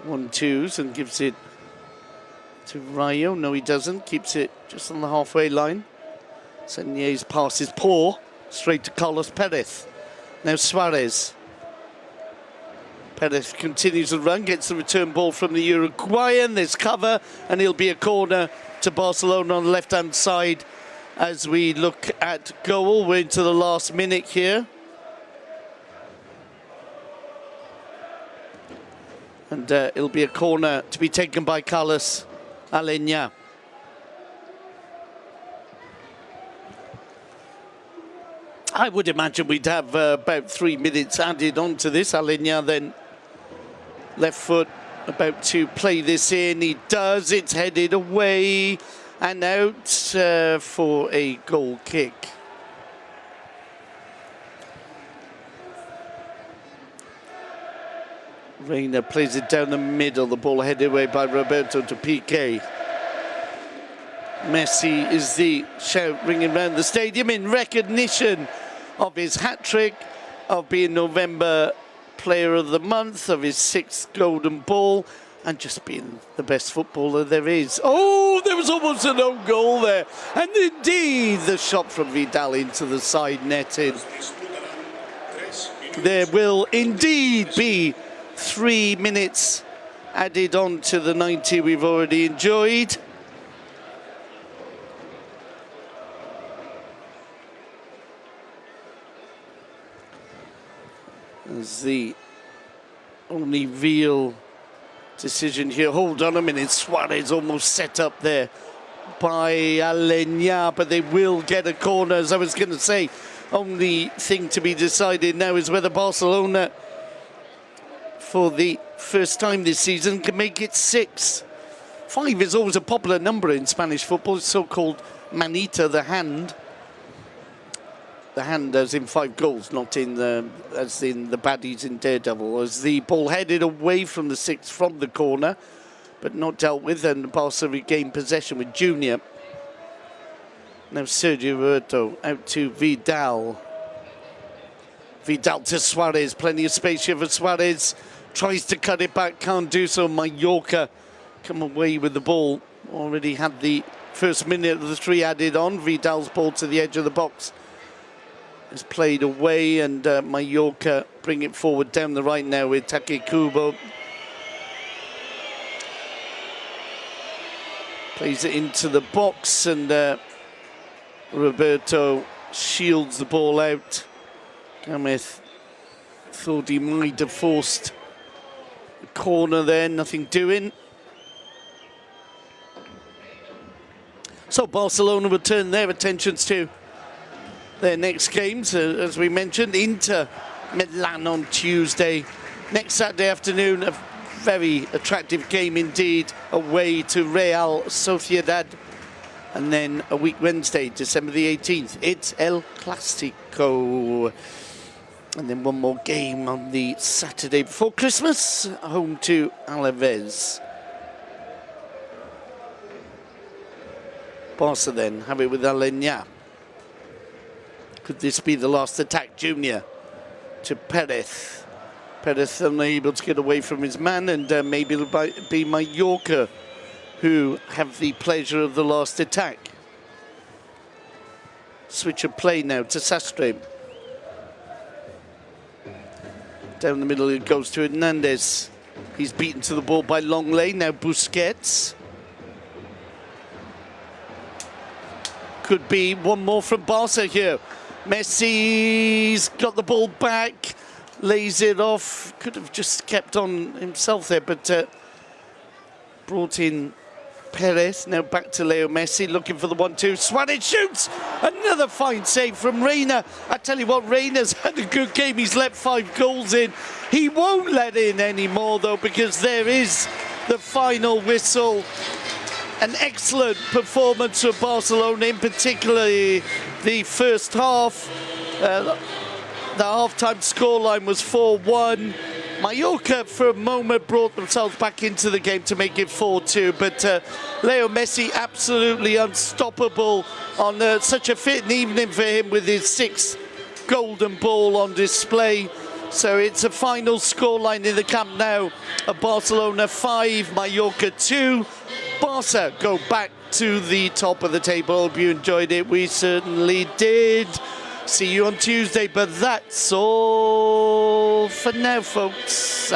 One-twos and gives it to Rayo. No, he doesn't. Keeps it just on the halfway line. Senye's pass is poor. Straight to Carlos Perez. Now Suarez. Perez continues the run, gets the return ball from the Uruguayan. There's cover, and it'll be a corner to Barcelona on the left-hand side as we look at goal. We're into the last minute here. And it'll be a corner to be taken by Carlos Aleñá. I would imagine we'd have about 3 minutes added onto this. Aleñá then left foot about to play this in. He does. It's headed away and out for a goal kick. Reina plays it down the middle. The ball headed away by Roberto to Piqué. Messi is the shout ringing around the stadium in recognition of his hat-trick, of being November Player of the Month, of his 6th golden ball, and just being the best footballer there is. Oh, there was almost an own goal there. And indeed, the shot from Vidal into the side netting. There will indeed be 3 minutes added on to the 90 we've already enjoyed. As the only real decision here. Hold on a minute, Suarez almost set up there by Aleñá, but they will get a corner. As I was going to say, only thing to be decided now is whether Barcelona, for the first time this season, can make it 6. 5 is always a popular number in Spanish football. It's so-called manita, the hand. The hand as in 5 goals, not in the, as in the baddies in Daredevil. As the ball headed away from the 6 from the corner, but not dealt with, and Barca regained possession with Junior. Now Sergio Roberto out to Vidal. Vidal to Suarez, plenty of space here for Suarez. Tries to cut it back, can't do so. Mallorca come away with the ball. Already had the first minute of the 3 added on. Vidal's ball to the edge of the box is played away, and Mallorca bring it forward down the right now with Take Kubo. Plays it into the box, and Roberto shields the ball out. Gamez thought he might have forced the corner there, nothing doing. So Barcelona will turn their attentions to their next games, as we mentioned, Inter Milan on Tuesday. Next Saturday afternoon, a very attractive game indeed, away to Real Sociedad. And then a week Wednesday, December the 18th, it's El Clasico. And then one more game on the Saturday before Christmas, home to Alaves. Barca then have it with Aleñá. Could this be the last attack? Junior to Perez. Perez unable to get away from his man, and maybe it'll be Mallorca who have the pleasure of the last attack. Switch of play now to Sastre. Down the middle it goes to Hernandez. He's beaten to the ball by Longley. Now Busquets. Could be one more from Barca here. Messi's got the ball back, lays it off. Could have just kept on himself there, but brought in Perez. Now back to Leo Messi, looking for the 1-2. Suarez shoots! Another fine save from Reina. I tell you what, Reina's had a good game. He's let 5 goals in. He won't let in anymore, though, because there is the final whistle. an excellent performance for Barcelona, in particular the first half. The half-time scoreline was 4-1. Mallorca, for a moment, brought themselves back into the game to make it 4-2, but Leo Messi absolutely unstoppable on such a fitting evening for him with his 6th golden ball on display. So it's a final scoreline in the Camp Nou of Barcelona 5, Mallorca 2. Barca go back to the top of the table. Hope you enjoyed it. We certainly did. See you on Tuesday, but that's all for now, folks.